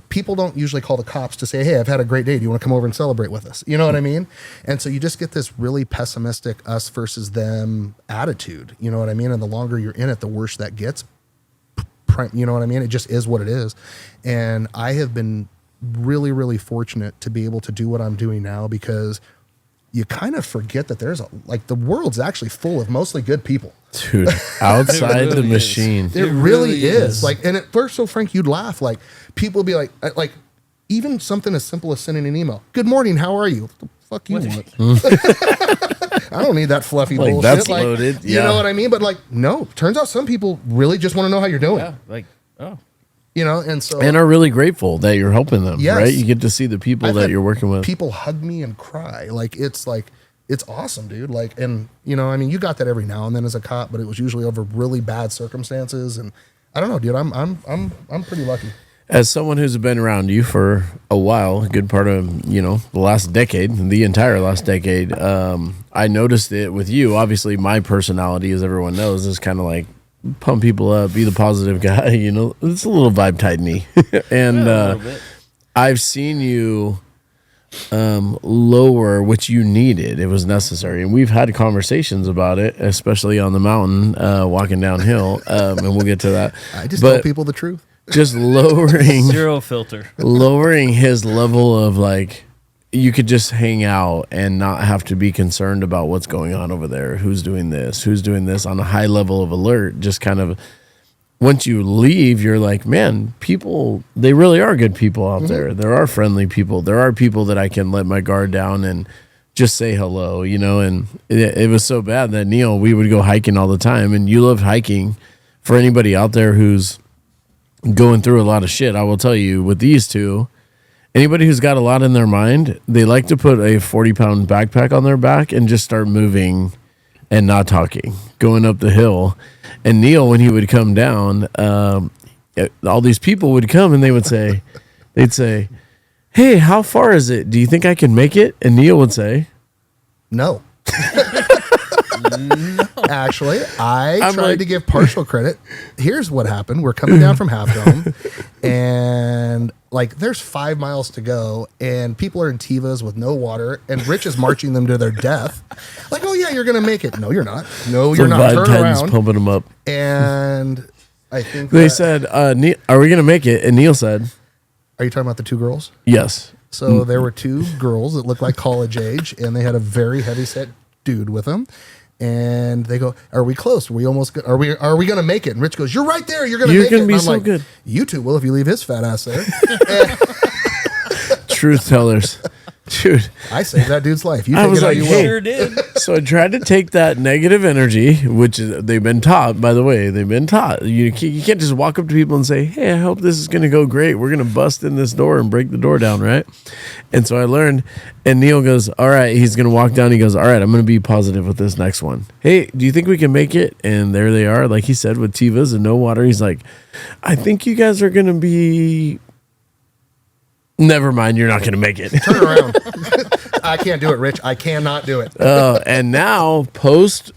People don't usually call the cops to say, hey, I've had a great day. Do you want to come over and celebrate with us? You know what I mean? And so you just get this really pessimistic us versus them attitude. You know what I mean? And the longer you're in it, the worse that gets. You know what I mean? It just is what it is. And I have been really, really fortunate to be able to do what I'm doing now, because you kind of forget that the world's actually full of mostly good people. Dude, outside the machine. It really is. Like, and at first, so Frank, you'd laugh. Like, people would be like, even something as simple as sending an email. Good morning, how are you? What the fuck you want? I don't need that fluffy bullshit. That's loaded. You know what I mean? But no, turns out some people really just want to know how you're doing. Yeah, and are really grateful that you're helping them, yes. right? You get to see the people that you're working with. People hug me and cry. It's awesome, dude. You got that every now and then as a cop, but it was usually over really bad circumstances. And I don't know, dude, I'm pretty lucky. As someone who's been around you for a while, a good part of, the last decade, the entire last decade, I noticed it with you. Obviously, my personality, as everyone knows, is kind of like pump people up, be the positive guy, It's a little vibe tightening. And I've seen you lower, which you needed. It was necessary. And we've had conversations about it, especially on the mountain, walking downhill, and we'll get to that. I just tell people the truth. Just lowering zero filter, lowering his level of you could just hang out and not have to be concerned about what's going on over there, who's doing this on a high level of alert. Just kind of, once you leave, you're like, man, people, they really are good people out there. There are friendly people. There are people that I can let my guard down and just say hello, and it was so bad that Neil, we would go hiking all the time, and you loved hiking. For anybody out there who's going through a lot of shit, I will tell you, with these two, anybody who's got a lot in their mind, they like to put a 40-pound backpack on their back and just start moving and not talking, going up the hill. And Neil, when he would come down, all these people would come and they'd say, hey, how far is it? Do you think I can make it? And Neil would say, no. No. Actually, I tried to give partial credit. Here's what happened. We're coming down from Half Dome, and there's 5 miles to go, and people are in Tivas with no water, and Rich is marching them to their death. Oh yeah, you're gonna make it. No, you're not. No, you're not. Turn around. Pumping them up. And I think they said, Neil, "Are we gonna make it?" And Neil said, "Are you talking about the two girls?" Yes. So there were two girls that looked like college age, and they had a very heavy-set dude with them. And they go, "Are we close? Are we almost? Are we going to make it?" And Rich goes, "You're right there. You're going to make it." You're going to be so good. You two will if you leave his fat ass there. Truth tellers. Dude, I saved that dude's life. You I take was it like, how you hey. will. Sure did. So I tried to take that negative energy, which they've been taught, by the way. They've been taught. You can't just walk up to people and say, hey, I hope this is going to go great. We're going to bust in this door and break the door down, right? And so I learned, and Neil goes, all right, he's going to walk down. He goes, all right, I'm going to be positive with this next one. Hey, do you think we can make it? And there they are, like he said, with Tivas and no water. He's like, I think you guys are going to be... Never mind, you're not going to make it. Turn around. I can't do it, Rich. I cannot do it. And now post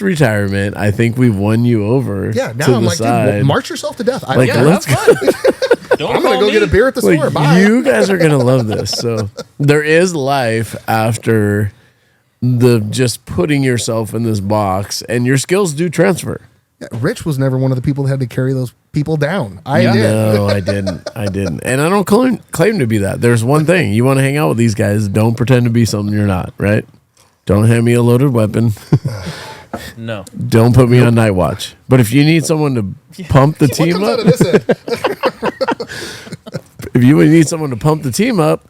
retirement, I think we've won you over. Yeah, now to I'm the like, side. dude, march yourself to death. Like, Yeah, let's have fun. I'm going to go get a beer at the store. Bye. You guys are gonna love this. So there is life after the just putting yourself in this box, and your skills do transfer. Yeah, Rich was never one of the people that had to carry those people down. I did. No, I didn't. And I don't claim to be that. There's one thing: you want to hang out with these guys, don't pretend to be something you're not. Right? Don't hand me a loaded weapon. No. Don't put me on night watch. But if you need someone to pump the What team comes up, out of this end? if you need someone to pump the team up,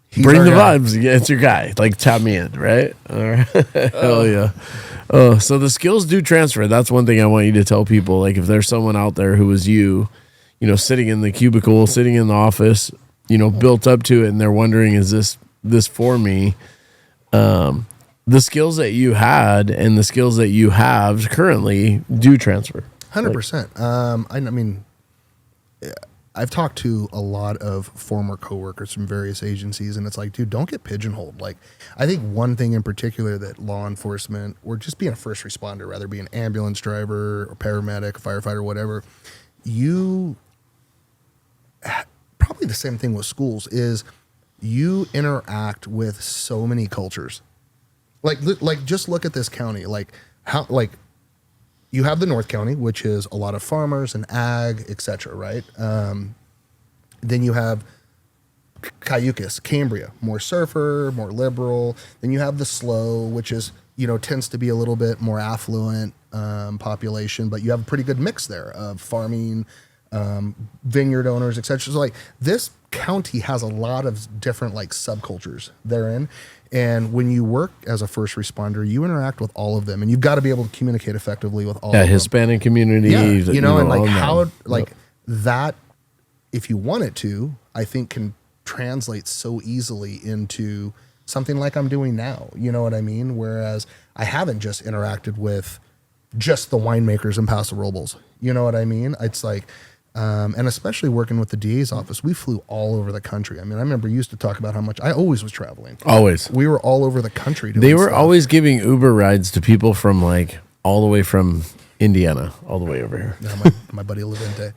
He's bring our the guy. vibes. Yeah, it's your guy. Like, tap me in, right? All right. Hell yeah. Oh, so the skills do transfer. That's one thing I want you to tell people. Like, if there's someone out there who is you know, sitting in the cubicle, sitting in the office, you know, built up to it, and they're wondering, is this for me? The skills that you had and the skills that you have currently do transfer. 100%. I mean, I've talked to a lot of former coworkers from various agencies, and it's like, dude, don't get pigeonholed. Like, I think one thing in particular that law enforcement, or just being a first responder, rather be an ambulance driver or paramedic, firefighter, whatever, you probably the same thing with schools is you interact with so many cultures. Like just look at this county. Like how you have the North County, which is a lot of farmers and ag, etc. Right? Then you have Cayucas, Cambria, more surfer, more liberal. Then you have the SLO, which is, you know, tends to be a little bit more affluent population, but you have a pretty good mix there of farming, vineyard owners, etc. So like this county has a lot of different like subcultures therein. And when you work as a first responder, you interact with all of them, and you've got to be able to communicate effectively with all of them. Hispanic community. Yeah, you know, and like all how, that. like that, if you want it to, I think can translate so easily into something like I'm doing now. You know what I mean? Whereas I haven't just interacted with just the winemakers in Paso Robles. You know what I mean? It's like, and especially working with the DA's office, we flew all over the country. I mean, I remember you used to talk about how much I always was traveling. Always. We were all over the country. Doing They were stuff. always giving Uber rides to people from like all the way from Indiana, all the way over here. Yeah, my buddy Levente.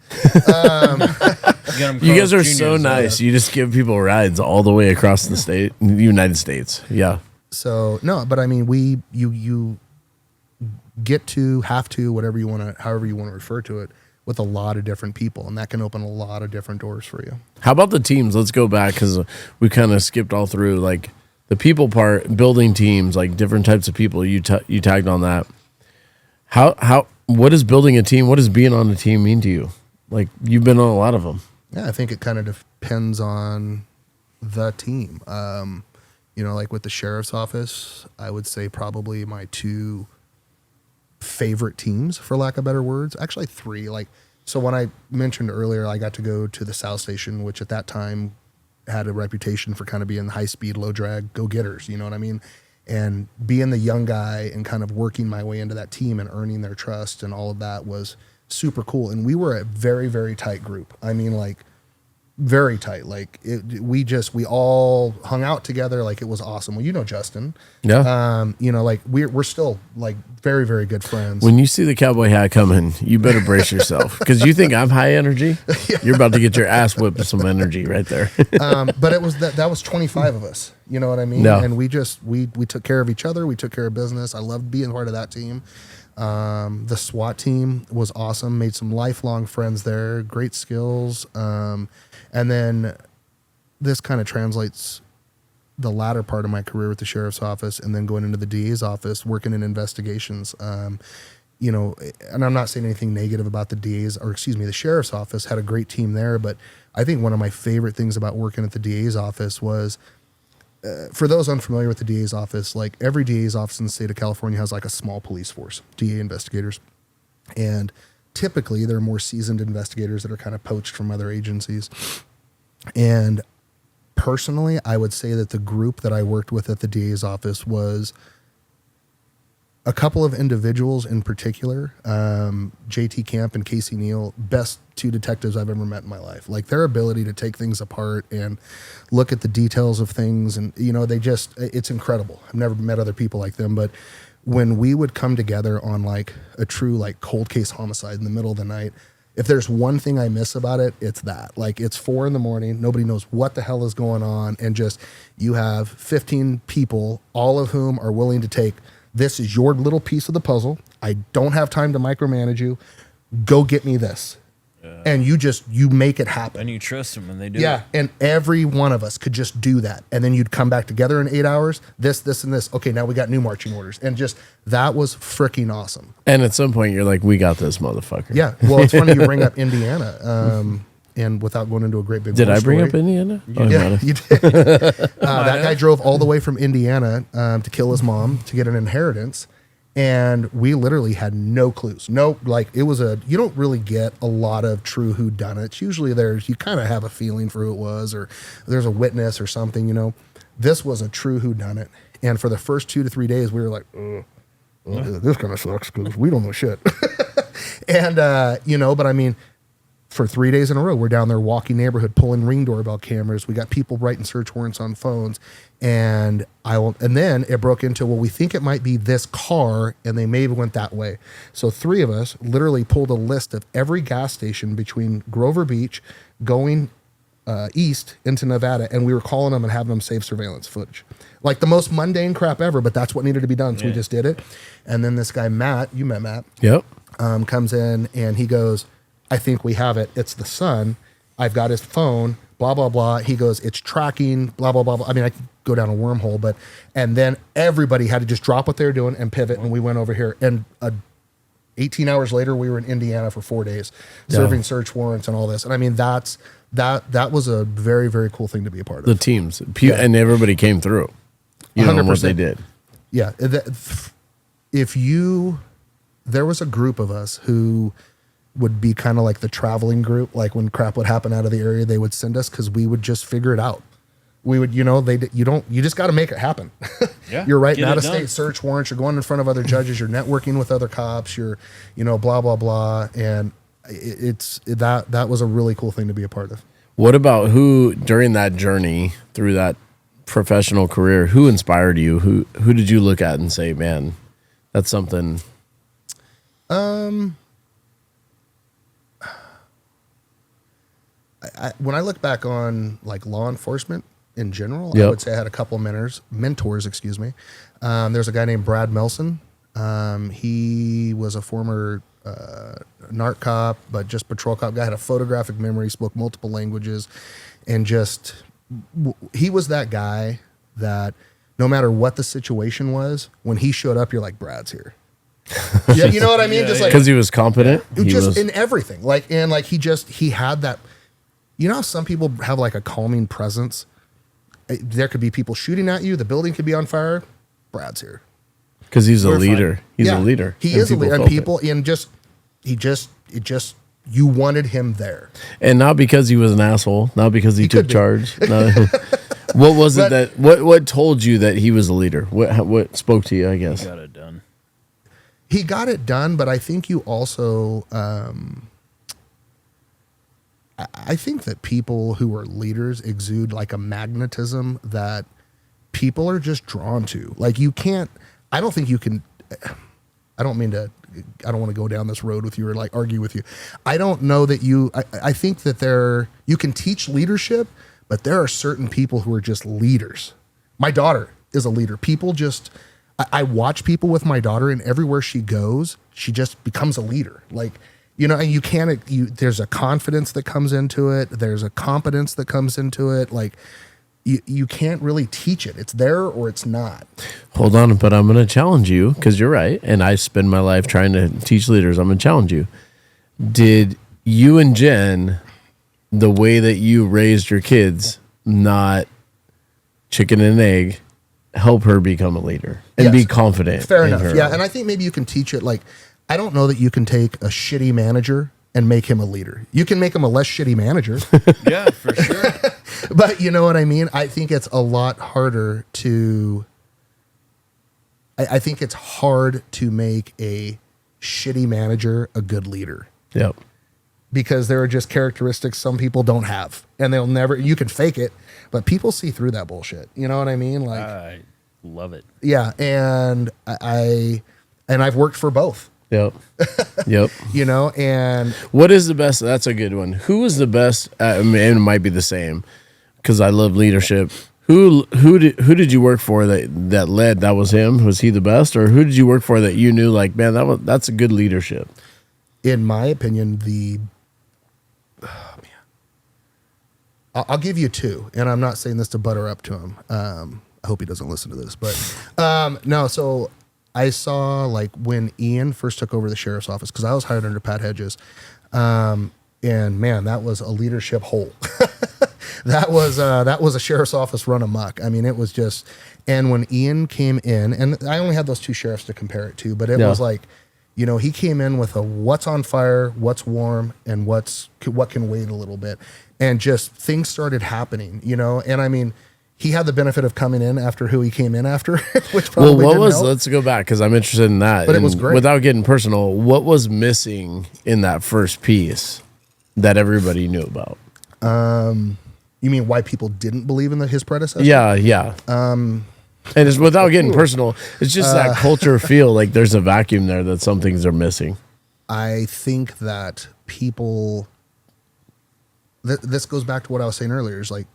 You guys are so nice. You just give people rides all the way across the United States. Yeah. So no, but I mean, you get to, have to, whatever you want to, however you want to refer to it, with a lot of different people, and that can open a lot of different doors for you. How about the teams? Let's go back because we kind of skipped all through like the people part, building teams, like different types of people. You tagged on that. What is building a team? What does being on a team mean to you? Like you've been on a lot of them. Yeah, I think it kind of depends on the team. You know, like with the sheriff's office, I would say probably my two favorite teams, for lack of better words, actually three. Like, so when I mentioned earlier, I got to go to the South Station, which at that time had a reputation for kind of being high speed, low drag go-getters, you know what I mean? And being the young guy and kind of working my way into that team and earning their trust and all of that was super cool. And we were a very, very tight group. I mean, like very tight. Like we all hung out together. Like it was awesome. Well, you know, Justin, Yeah. you know, like we're still like very, very good friends. When you see the cowboy hat coming, you better brace yourself because you think I'm high energy. You're about to get your ass whipped with some energy right there. But it was that was 25 of us, you know what I mean? No. And we took care of each other. We took care of business. I loved being part of that team. The SWAT team was awesome. Made some lifelong friends there. Great skills. And then this kind of translates the latter part of my career with the sheriff's office and then going into the DA's office, working in investigations. You know, and I'm not saying anything negative about the sheriff's office, had a great team there. But I think one of my favorite things about working at the DA's office was, for those unfamiliar with the DA's office, like every DA's office in the state of California has like a small police force, DA investigators. And typically they're more seasoned investigators that are kind of poached from other agencies. And personally, I would say that the group that I worked with at the DA's office was a couple of individuals in particular, JT Camp and Casey Neal, best two detectives I've ever met in my life. Like their ability to take things apart and look at the details of things. And, it's incredible. I've never met other people like them, but when we would come together on like a true like cold case homicide in the middle of the night, if there's one thing I miss about it, it's that. Like it's 4 a.m, nobody knows what the hell is going on. And just, you have 15 people, all of whom are willing to take, this is your little piece of the puzzle. I don't have time to micromanage you. Go get me this. And you make it happen. And you trust them and they do Yeah. it. And every one of us could just do that. And then you'd come back together in 8 hours, this, and this. Okay, now we got new marching orders. And just, that was freaking awesome. And at some point, you're like, we got this, motherfucker. Yeah. Well, it's funny you bring up Indiana. And without going into a great big Did I bring story, up Indiana? Oh, Yeah, you did. That guy drove all the way from Indiana to kill his mom to get an inheritance. And we literally had no clues. You don't really get a lot of true whodunits. Usually you kind of have a feeling for who it was, or there's a witness or something, This was a true whodunit. And for the first 2 to 3 days, we were like, this kind of sucks because we don't know shit. And, but I mean, for 3 days in a row, we're down there walking neighborhood, pulling Ring doorbell cameras. We got people writing search warrants on phones, and then it broke into, well, we think it might be this car, and they maybe went that way. So 3 of us literally pulled a list of every gas station between Grover Beach going east into Nevada, and we were calling them and having them save surveillance footage. Like the most mundane crap ever, but that's what needed to be done, so we just did it. And then this guy, Matt, you met Matt. Yep. Comes in, and he goes, I think we have it. It's the son. I've got his phone, blah, blah, blah. He goes, it's tracking, blah, blah, blah, blah. I mean, I could go down a wormhole, and then everybody had to just drop what they were doing and pivot, and we went over here. And 18 hours later, we were in Indiana for 4 days, serving search warrants and all this. And I mean, that was a very, very cool thing to be a part of. The teams. And everybody came through. You know what they did. Yeah. There was a group of us who would be kind of like the traveling group. Like when crap would happen out of the area, they would send us because we would just figure it out. We would, you just got to make it happen. Yeah, you're writing out of state search warrants. You're going in front of other judges. You're networking with other cops. You're, blah, blah, blah. And that was a really cool thing to be a part of. What about who, during that journey through that professional career, who inspired you? Who did you look at and say, man, that's something? When I look back on like law enforcement in general, Yep. I would say I had a couple of mentors. Excuse me. There's a guy named Brad Melson. He was a former narc cop, but just patrol cop guy. Had a photographic memory, spoke multiple languages, and he was that guy that no matter what the situation was, when he showed up, you're like, Brad's here. Yeah, you know what I mean? Just like Because he was competent. in everything. He had that. You know how some people have like a calming presence? There could be people shooting at you. The building could be on fire. Brad's here. Because he's a leader. He's a leader. He is a leader. And people, you wanted him there. And not because he was an asshole, not because he took charge. No. What was it what told you that he was a leader? What spoke to you, I guess? He got it done. He got it done, but I think you also, I think that people who are leaders exude like a magnetism that people are just drawn to. Like I don't think you can, I don't want to go down this road with you or like argue with you. I don't know that I think that you can teach leadership, but there are certain people who are just leaders. My daughter is a leader. I watch people with my daughter, and everywhere she goes, she just becomes a leader. Like, and there's a confidence that comes into it. There's a competence that comes into it. Like, you can't really teach it. It's there or it's not. Hold on, but I'm going to challenge you because you're right. And I spend my life trying to teach leaders. I'm going to challenge you. Did you and Jen, the way that you raised your kids, not chicken and egg, help her become a leader and be confident? Fair enough. Yeah. And I think maybe you can teach it. Like, I don't know that you can take a shitty manager and make him a leader. You can make him a less shitty manager. Yeah, for sure. But you know what I mean? I think it's a lot harder to I think it's hard to make a shitty manager a good leader. Yep. Because there are just characteristics some people don't have, and they'll never. You can fake it, but people see through that bullshit. You know what I mean? Like, I love it. yeah, and I've worked for both. Yep. Yep. You know, and what is the best? That's a good one. Who is the best? I mean, it might be the same because I love leadership. Who did you work for that led? That was him. Was he the best, or who did you work for that you knew like, man, that's a good leadership? In my opinion, I'll give you two, and I'm not saying this to butter up to him. I hope he doesn't listen to this, but no. So I saw like when Ian first took over the sheriff's office, because I was hired under Pat Hedges, and man, that was a leadership hole. That was a sheriff's office run amok. I mean, it was just. And when Ian came in, and I only had those two sheriffs to compare it to, but it was like, you know, he came in with a what's on fire, what's warm, and what can wait a little bit, and just things started happening. You know, and I mean, he had the benefit of coming in after who he came in after, which probably let's go back because I'm interested in that. But it was great. Without getting personal, what was missing in that first piece that everybody knew about? You mean why people didn't believe in his predecessor? Yeah. And it's without getting personal, it's just that culture feel like there's a vacuum there that some things are missing. I think that people, this goes back to what I was saying earlier, is like,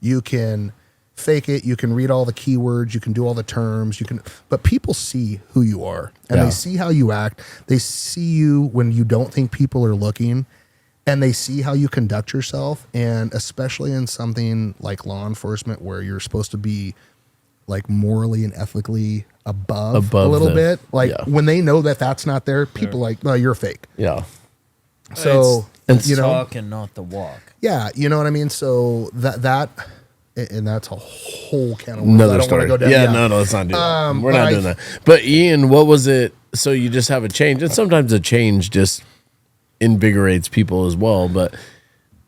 you can fake it, you can read all the keywords, you can do all the terms, but people see who you are, and they see how you act. They see you when you don't think people are looking, and they see how you conduct yourself. And especially in something like law enforcement, where you're supposed to be like morally and ethically above a little bit, like when they know that that's not there, people like, well, you're fake. Yeah. So it's you know, talk and not the walk. Yeah, you know what I mean. So and that's a whole can of worms. Another I don't story. want to go down. Yeah, no, let's not do that. We're not doing that. that. But Ian, what was it? So you just have a change, and sometimes a change just invigorates people as well. But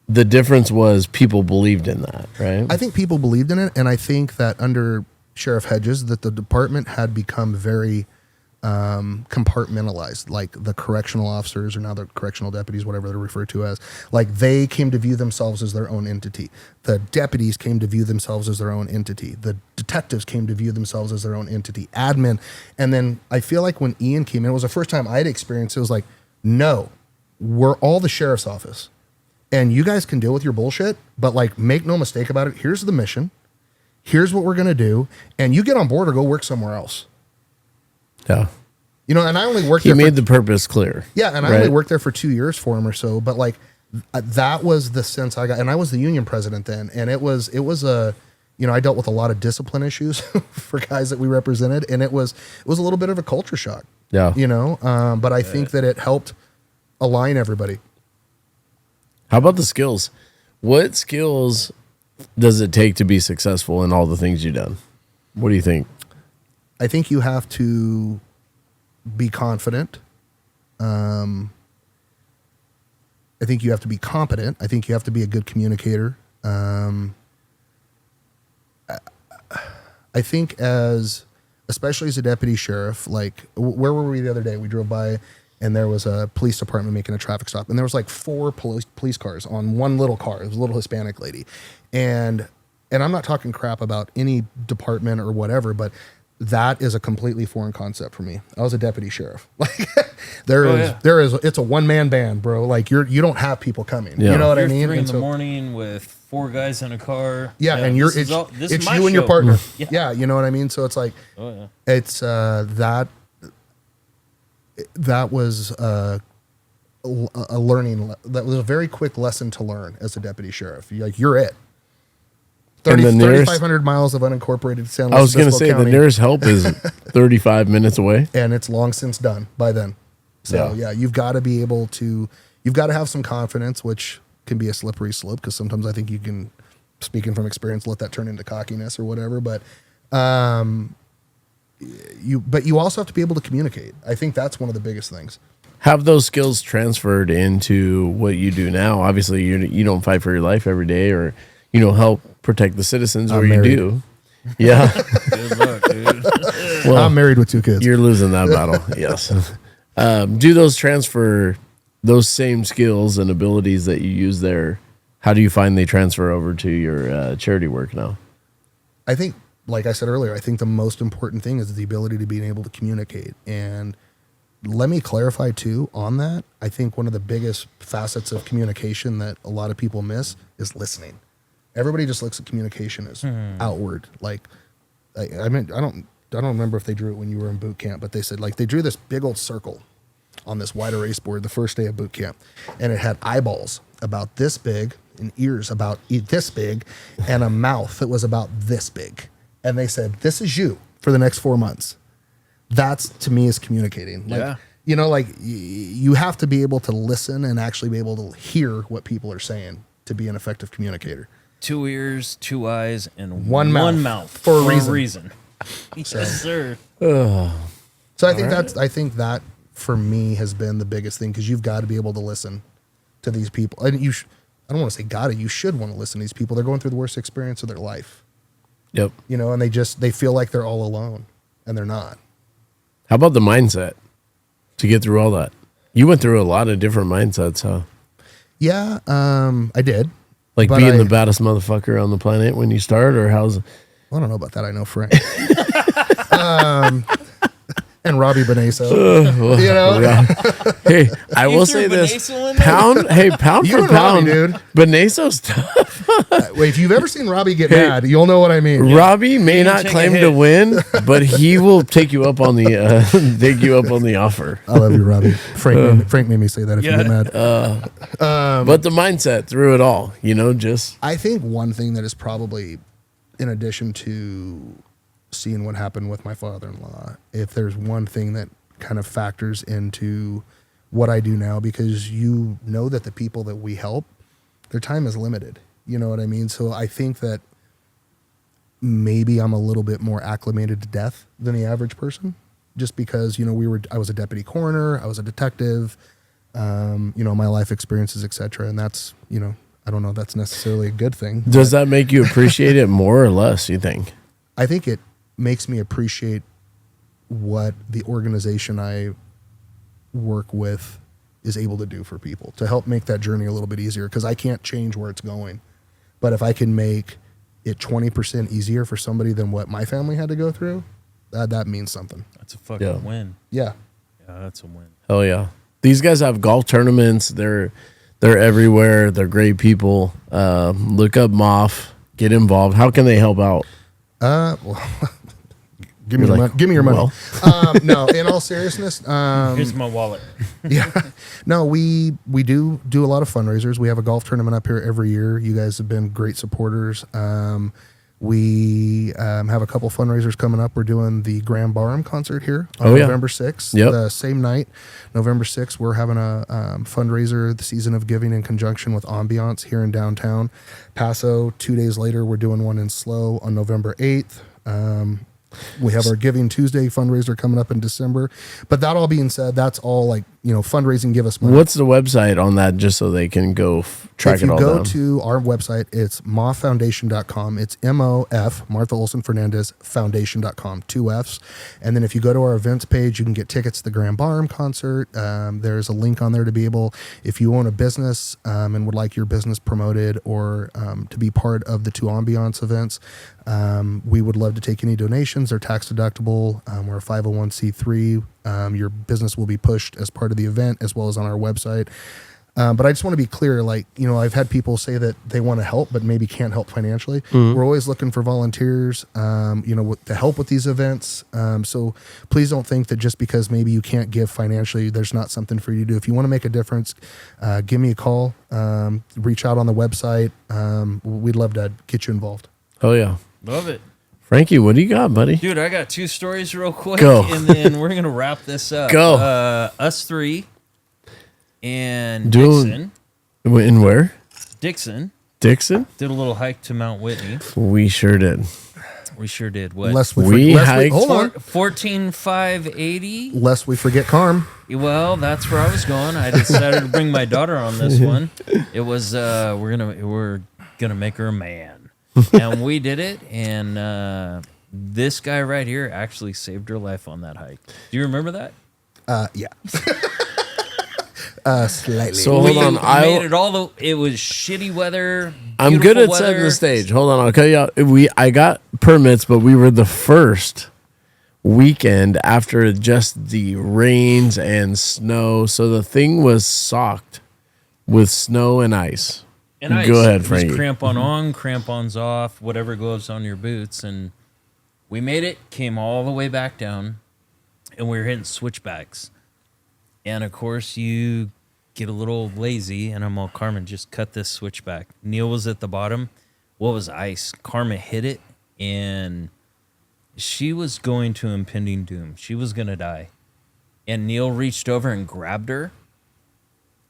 the difference was people believed in that, right? I think people believed in it, and I think that under Sheriff Hedges, that the department had become very compartmentalized. Like the correctional officers, or now the correctional deputies, whatever they're referred to as, like they came to view themselves as their own entity. The deputies came to view themselves as their own entity. The detectives came to view themselves as their own entity. Admin. And then I feel like when Ian came in, it was the first time I'd experienced it. It was like, no, we're all the sheriff's office, and you guys can deal with your bullshit, but like, make no mistake about it. Here's the mission. Here's what we're going to do. And you get on board or go work somewhere else. Yeah. You know, and I only worked He there. made the purpose clear. Yeah, and I only worked there for 2 years for him or so, but like that was the sense I got. And I was the union president then, and it was a, you know, I dealt with a lot of discipline issues for guys that we represented, and it was a little bit of a culture shock. Yeah. You know, but I think that it helped align everybody. How about the skills? What skills does it take to be successful in all the things you've done? What do you think? I think you have to be confident. I think you have to be competent. I think you have to be a good communicator. I think especially as a deputy sheriff, like where were we the other day? We drove by and there was a police department making a traffic stop, and there was like 4 police cars on one little car. It was a little Hispanic lady. And I'm not talking crap about any department or whatever, but that is a completely foreign concept for me. I was a deputy sheriff. Like there is, it's a one-man band, bro. Like you don't have people coming. Yeah. You know what I You're mean? 3 in the morning with 4 guys in a car. Yeah, and it's you and your partner. Yeah. Yeah, you know what I mean? So it's like, it's that was a learning. That was a very quick lesson to learn as a deputy sheriff. You're it. 3,500 miles of unincorporated San Luis I was going to say County, the nearest help is 35 minutes away, and it's long since done by then. So yeah, you've got to be able to. You've got to have some confidence, which can be a slippery slope because sometimes I think you can, speaking from experience, let that turn into cockiness or whatever. But you also have to be able to communicate. I think that's one of the biggest things. have those skills transferred into what you do now? Obviously, you don't fight for your life every day, or help protect the citizens, or you do. Yeah. Good luck, dude. Well, I'm married with 2 kids. You're losing that battle. Yes. Do those transfer those same skills and abilities that you use there? How do you find they transfer over to your charity work now? I think, like I said earlier, I think the most important thing is the ability to being able to communicate. And let me clarify too on that. I think one of the biggest facets of communication that a lot of people miss is listening. Everybody just looks at communication as outward. Like, I mean, I don't remember if they drew it when you were in boot camp, but they said like they drew this big old circle on this wide erase board the first day of boot camp, and it had eyeballs about this big and ears about this big and a mouth that was about this big. And they said, this is you for the next 4 months. That's, to me, is communicating. Like, Yeah. you know, like you have to be able to listen and actually be able to hear what people are saying to be an effective communicator. 2 ears, 2 eyes, and One mouth. for a reason. reason. Yes, sir. So I think I think that for me has been the biggest thing, because you've got to be able to listen to these people. And I don't want to say gotta, you should want to listen to these people. They're going through the worst experience of their life. Yep. You know, and they feel like they're all alone, and they're not. How about the mindset to get through all that? You went through a lot of different mindsets, huh? Yeah, I did. Like But being the baddest motherfucker on the planet when you start, or how's? I don't know about that. I know Frank. And Robbie Benaso. You know? Yeah. Hey, I You will threw say this: Benaso in there? pound You for and Robbie, pound, dude. Benaso's tough. Wait, if you've ever seen Robbie get mad, you'll know what I mean. Robbie may He can not take a claim hit. to win, but he will take you up on the offer. I love you, Robbie. Frank made me say that if you Yeah. get mad. But the mindset through it all, just I think one thing that is probably, in addition to seeing what happened with my father-in-law, if there's one thing that kind of factors into what I do now, because you know that the people that we help, their time is limited. You know what I mean? So I think that maybe I'm a little bit more acclimated to death than the average person, just because, I was a deputy coroner, I was a detective, my life experiences, et cetera. And that's, I don't know if that's necessarily a good thing. does that make you appreciate it more or less, you think? I think it makes me appreciate what the organization I work with is able to do for people to help make that journey a little bit easier, because I can't change where it's going. But if I can make it 20% easier for somebody than what my family had to go through, that means something. That's a fucking win. Yeah. Yeah, that's a win. Hell yeah. These guys have golf tournaments. They're everywhere. They're great people. Look up MOFF. Get involved. How can they help out? Well, give me your money. No, in all seriousness, Here's my wallet. yeah, no, we do a lot of fundraisers. We have a golf tournament up here every year. You guys have been great supporters. We have a couple fundraisers coming up. We're doing the Grand Barham concert here on November 6th. Yep. The same night, November 6th, we're having a fundraiser, the Season of Giving, in conjunction with Ambiance here in downtown Paso. 2 days later, we're doing one in Slow on November 8th. We have our Giving Tuesday fundraiser coming up in December. But that all being said, that's all fundraising, give us money. What's the website on that, just so they can go track it all down? If you go to our website, it's mofffoundation.com. It's MOFF, Martha Olson-Fernandez Foundation.com, 2 Fs. And then if you go to our events page, you can get tickets to the Grand Barham concert. There's a link on there to be able, if you own a business and would like your business promoted or to be part of the 2 Ambiance events, we would love to take any donations. They're tax deductible. We're a 501c3. Your business will be pushed as part of the event, as well as on our website. But I just want to be clear, I've had people say that they want to help, but maybe can't help financially. Mm-hmm. We're always looking for volunteers, to help with these events. So please don't think that just because maybe you can't give financially, there's not something for you to do. If you want to make a difference, give me a call, reach out on the website. We'd love to get you involved. Oh, yeah. Love it. Frankie, what do you got, buddy? Dude, I got 2 stories real quick. Go. And then we're going to wrap this up. Go. Us 3 and In where? Dixon Dixon? did a little hike to Mount Whitney. We sure did. We sure did. What? Lest We hiked- hold on. 14,580. Lest we forget Carm. Well, that's where I was going. I decided to bring my daughter on this one. It was we're gonna make her a man, and we did it. And This guy right here actually saved her life on that hike. Do you remember that? Yeah. Slightly. So hold on, made it all the. It was shitty weather. I'm good at beautiful setting weather. the stage. Hold on, I'll cut you out. I got permits, but we were the first weekend after just the rains and snow. So the thing was socked with snow and ice. And ice. Go ahead, It was Frankie. crampon on, crampons off, whatever goes on your boots, and we made it. Came all the way back down, and we were hitting switchbacks. And of course, you get a little lazy, and I'm all, Carmen, just cut this switchback. Neil was at the bottom. What was ice? Carmen hit it, and she was going to impending doom. She was going to die. And Neil reached over and grabbed her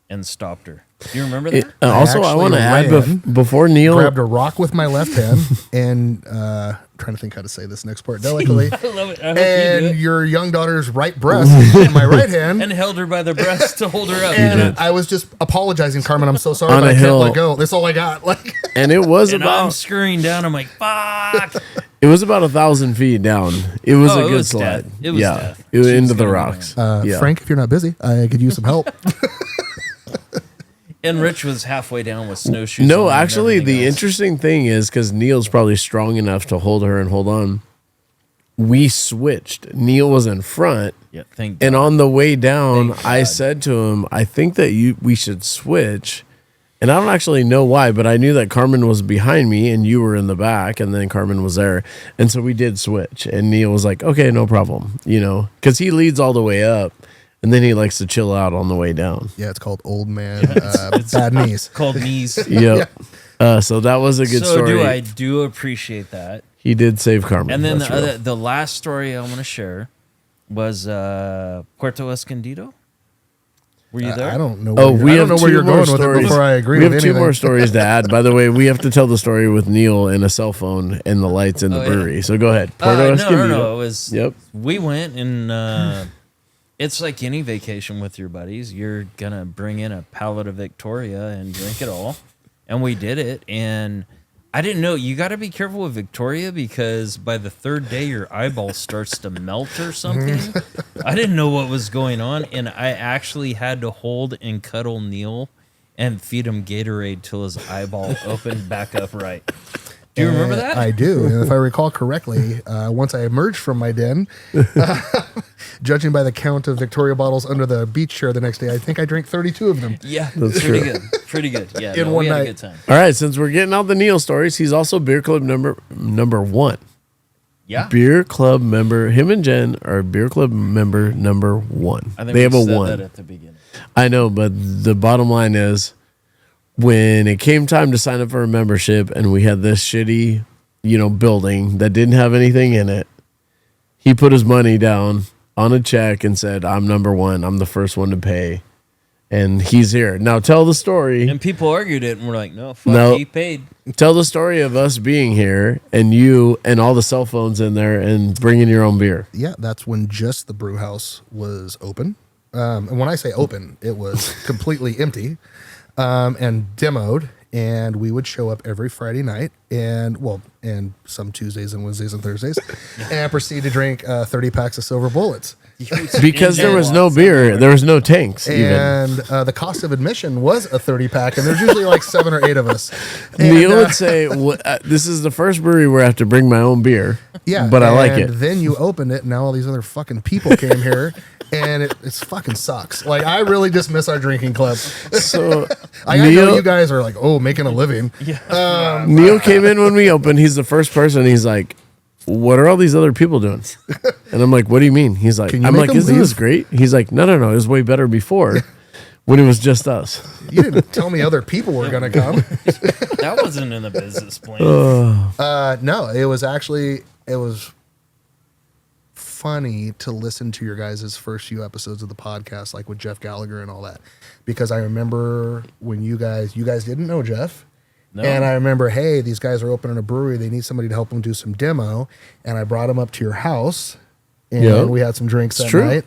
and stopped her. Do you remember that? Also, I want to add before Neil grabbed a rock with my left hand and trying to think how to say this next part delicately. I love it. I hope And you do it. your young daughter's right breast in my right hand. And held her by the breast to hold her up. And I was just apologizing, Carmen. I'm so sorry, On but a I hill. can't let go. That's all I got. Like, and it was And I'm about scurrying down. I'm like, fuck. it was about 1,000 feet down. It was Oh, a it good was slide. death. It was yeah, death. it was She was into the gonna be rocks. Yeah. Frank, if you're not busy, I could use some help. And Rich was halfway down with snowshoes. No, on and actually, everything the else. interesting thing is because Neil's probably strong enough to hold her and hold on. We switched. Neil was in front, Yeah, thank and God. on the way down, Thank I God. said to him, "I think that we should switch." And I don't actually know why, but I knew that Carmen was behind me and you were in the back, and then Carmen was there, and so we did switch. And Neil was like, "Okay, no problem," because he leads all the way up, and then he likes to chill out on the way down. Yeah, it's called old man bad knees. Called knees. Yep. So that was a good So story. I do appreciate that. He did save Carmen. And then That's real. the last story I want to share was Puerto Escondido. Were you there? I don't know. Oh, Where we I have don't know where two you're more going with it stories. before I agree We with have two anything. more stories to add. By the way, we have to tell the story with Neil and a cell phone and the lights in the Oh, yeah. brewery. So go ahead. No. Escondido. It was. Yep. We went and it's like any vacation with your buddies. You're gonna bring in a pallet of Victoria and drink it all, and we did it. And I didn't know, you got to be careful with Victoria because by the third day your eyeball starts to melt or something. I didn't know what was going on, and I actually had to hold and cuddle Neil and feed him Gatorade till his eyeball opened back up right. Do you remember that? I do. And if I recall correctly, once I emerged from my den, judging by the count of Victoria bottles under the beach chair the next day, I think I drank 32 of them. Yeah, That's pretty true. good. Pretty good. Yeah, In no, one we had night. a good time. All right, since we're getting out the Neil stories, he's also beer club number one. Yeah. Beer club member. Him and Jen are beer club member number one. I think They have we a said one. that at the beginning. I know, but the bottom line is when it came time to sign up for a membership and we had this shitty, building that didn't have anything in it, he put his money down on a check and said, "I'm number one. I'm the first one to pay." And he's here. Now tell the story. And people argued it, and we're like, no, fuck, No. he paid. Tell the story of us being here and you and all the cell phones in there and bringing your own beer. Yeah, that's when just the brew house was open. And when I say open, it was completely empty and demoed. And we would show up every Friday night and some Tuesdays and Wednesdays and Thursdays and proceed to drink 30 packs of Silver Bullets. Because there was no beer. There was no tanks even. And the cost of admission was a 30 pack. And there's usually like 7 or 8 of us. And, Neil would say, "This is the first brewery where I have to bring my own beer." yeah, but I like and it. Then you opened it, and now all these other fucking people came here, and it's fucking sucks. Like, I really just miss our drinking club. So I know you guys are like, making a living. Neil came in when we opened. He's the first person. He's like, "What are all these other people doing?" And I'm like, "What do you mean?" He's like, Can you "I'm make like, them isn't this leave?" great?" He's like, "No, it was way better before when it was just us." You didn't tell me other people were gonna come. That wasn't in the business plan. No, it was funny to listen to your guys' first few episodes of the podcast, like with Jeff Gallagher and all that, because I remember when you guys didn't know Jeff. No. And I remember, hey, these guys are opening a brewery. They need somebody to help them do some demo. And I brought them up to your house, and Yeah. we had some drinks that true. night.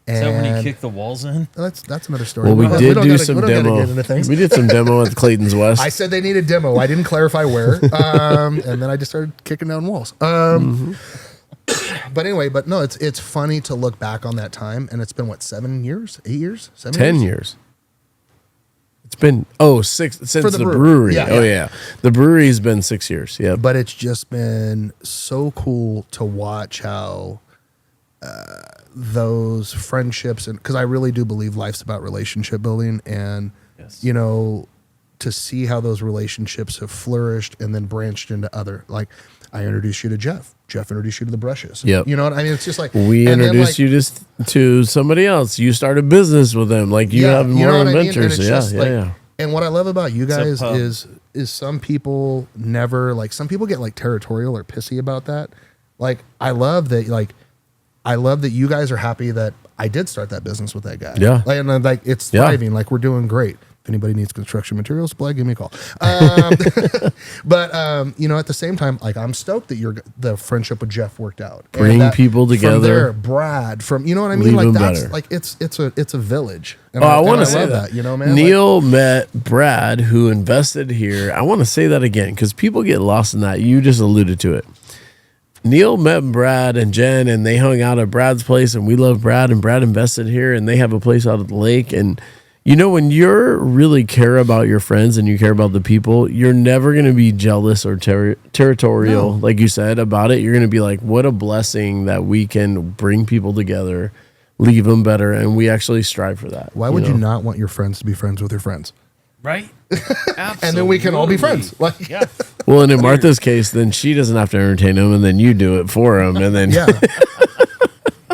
Is that when And you kick the walls in? that's another story. Well, we don't did gotta- do some we don't gotta demo. get into things. We did some demo at Clayton's West. I said they needed demo. I didn't clarify where. And then I just started kicking down walls. But anyway, no, it's funny to look back on that time, and it's been what, 7 years, 8 years, 7 10 years. It's been 6 since the the brewery. brewery. Yeah, Oh yeah. yeah, the brewery's been 6 years. Yeah, But it's just been so cool to watch how those friendships, and because I really do believe life's about relationship building, and Yes. you know, to see how those relationships have flourished and then branched into other, like I introduced you to Jeff introduced you to the Brushes. Yep. You know what I mean? It's just like we and then, introduced like, you to somebody else. You started business with them. Like you have you more know what I mean? And adventures. it's Yeah, just yeah, like- yeah. And what I love about you guys pub. is some people never, like, some people get like territorial or pissy about that. Like I love that you guys are happy that I did start that business with that guy. Yeah. Like, and then, like it's Yeah. thriving. Like we're doing great. If anybody needs construction material supply, give me a call. But you know, at the same time, like I'm stoked that the friendship with Jeff worked out. And Bring that people together. From there, Brad, from you know what I mean? Leave Like them that's better. like it's a village. And Oh, I want to and say love that. You know, man. Neil met Brad, who invested here. I want to say that again because people get lost in that. You just alluded to it. Neil met Brad and Jen, and they hung out at Brad's place, and we love Brad, and Brad invested here, and they have a place out at the lake. And you know, when you really care about your friends and you care about the people, you're never going to be jealous or territorial, like you said, about it. You're going to be like, what a blessing that we can bring people together, leave them better, and we actually strive for that. Why would you know? not want your friends to be friends with your friends? Right? And then we can all be friends. Like, Yeah. Well, and in Martha's case, then she doesn't have to entertain them, and then you do it for them, and then yeah.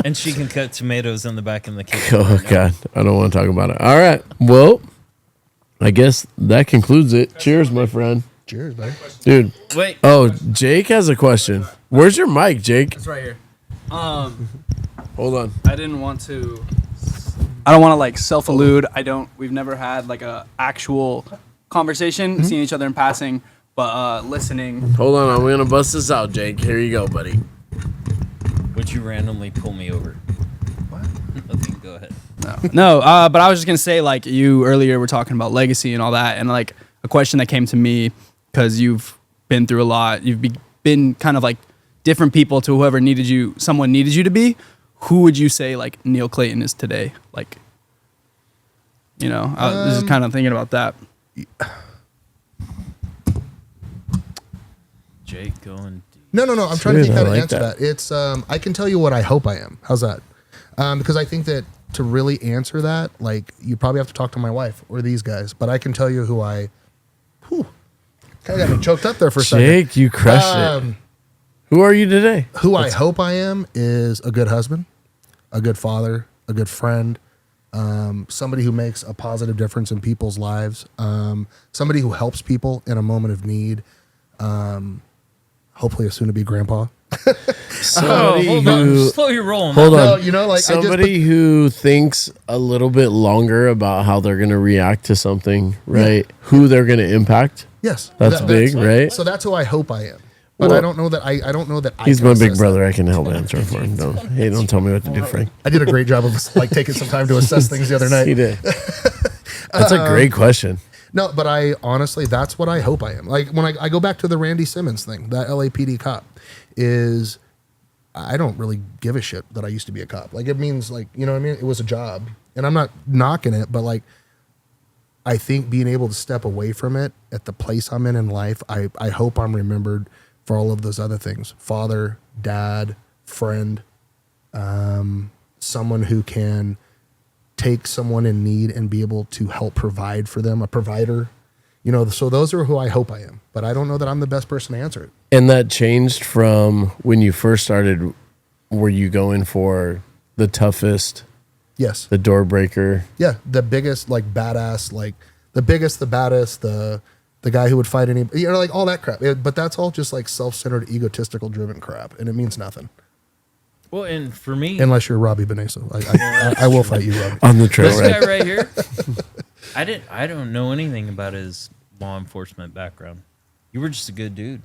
And she can cut tomatoes in the back in the kitchen. oh god, I don't want to talk about it. All right, well, I guess that concludes it. Cheers, my friend, Cheers, buddy. dude. Wait. Oh, Jake has a question. Where's your mic, Jake? It's right here. Hold on. I didn't want to. I don't want to like self-allude. We've never had like a actual conversation, seeing each other in passing, but listening. Hold on, I'm gonna bust this out, Jake. Here you go, buddy. Would you randomly pull me over? What? Okay, go ahead. No, but I was just gonna say, like, you earlier were talking about legacy and all that, and like a question that came to me because you've been through a lot. You've been kind of like different people to whoever someone needed you to be. Who would you say like Neil Clayton is today? Like, you know, I was just kind of thinking about that. Jake going deep. No. I'm trying to Sweet, think how I to like answer that. that. It's I can tell you what I hope I am. How's that? Because I think that to really answer that, like you probably have to talk to my wife or these guys. But I can tell you who I. Kind of got me choked up there for a second. Jake, you crushed it. Who are you today? Who I hope I am is a good husband, a good father, a good friend, somebody who makes a positive difference in people's lives, somebody who helps people in a moment of need, hopefully a soon-to-be grandpa. Somebody hold who on. Slow your roll. hold man. on. No, you know, like Somebody who thinks a little bit longer about how they're gonna react to something, right? Who they're gonna impact. Yes, That's big, right? So that's who I hope I am. But Well, I don't know that I don't know that I He's can my big assess brother. that. I can help answer for him. Don't tell me what to do, Frank. I did a great job of like taking some time to assess things the other night. He did. That's a great question. No, but I honestly, that's what I hope I am. Like when I go back to the Randy Simmons thing, that LAPD cop is, I don't really give a shit that I used to be a cop. Like it means like, you know what I mean? It was a job and I'm not knocking it, but like, I think being able to step away from it at the place I'm in life, I hope I'm remembered for all of those other things. Father, dad, friend, someone who can take someone in need and be able to help provide for them, a provider. You know, so those are who I hope I am. But I don't know that I'm the best person to answer it. And that changed from when you first started. Were you going for the toughest, Yes. the door breaker? Yeah. The biggest, like badass, like the biggest, the baddest, the guy who would fight any, you know, like all that crap. But that's all just like self-centered, egotistical driven crap. And it means nothing. Well, and for me, Unless you're Robbie Beneso. I will fight you, Robbie. On the trail, this right? guy right here, I don't know anything about his law enforcement background. You were just a good dude.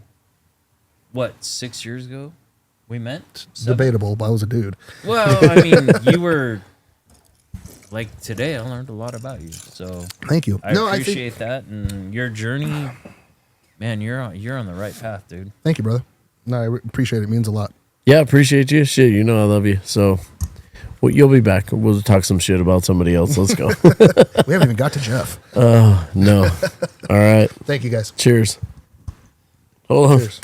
What, 6 years ago we met? 7? Debatable, but I was a dude. Well, I mean, you were like today, I learned a lot about you. So Thank you. I No, I appreciate that, and your journey, man. You're on the right path, dude. Thank you, brother. No, I appreciate it. It means a lot. Yeah, appreciate you. Shit, you know I love you. So, well, you'll be back. We'll talk some shit about somebody else. Let's go. We haven't even got to Jeff. No. All right. Thank you, guys. Cheers. Hold on. Cheers.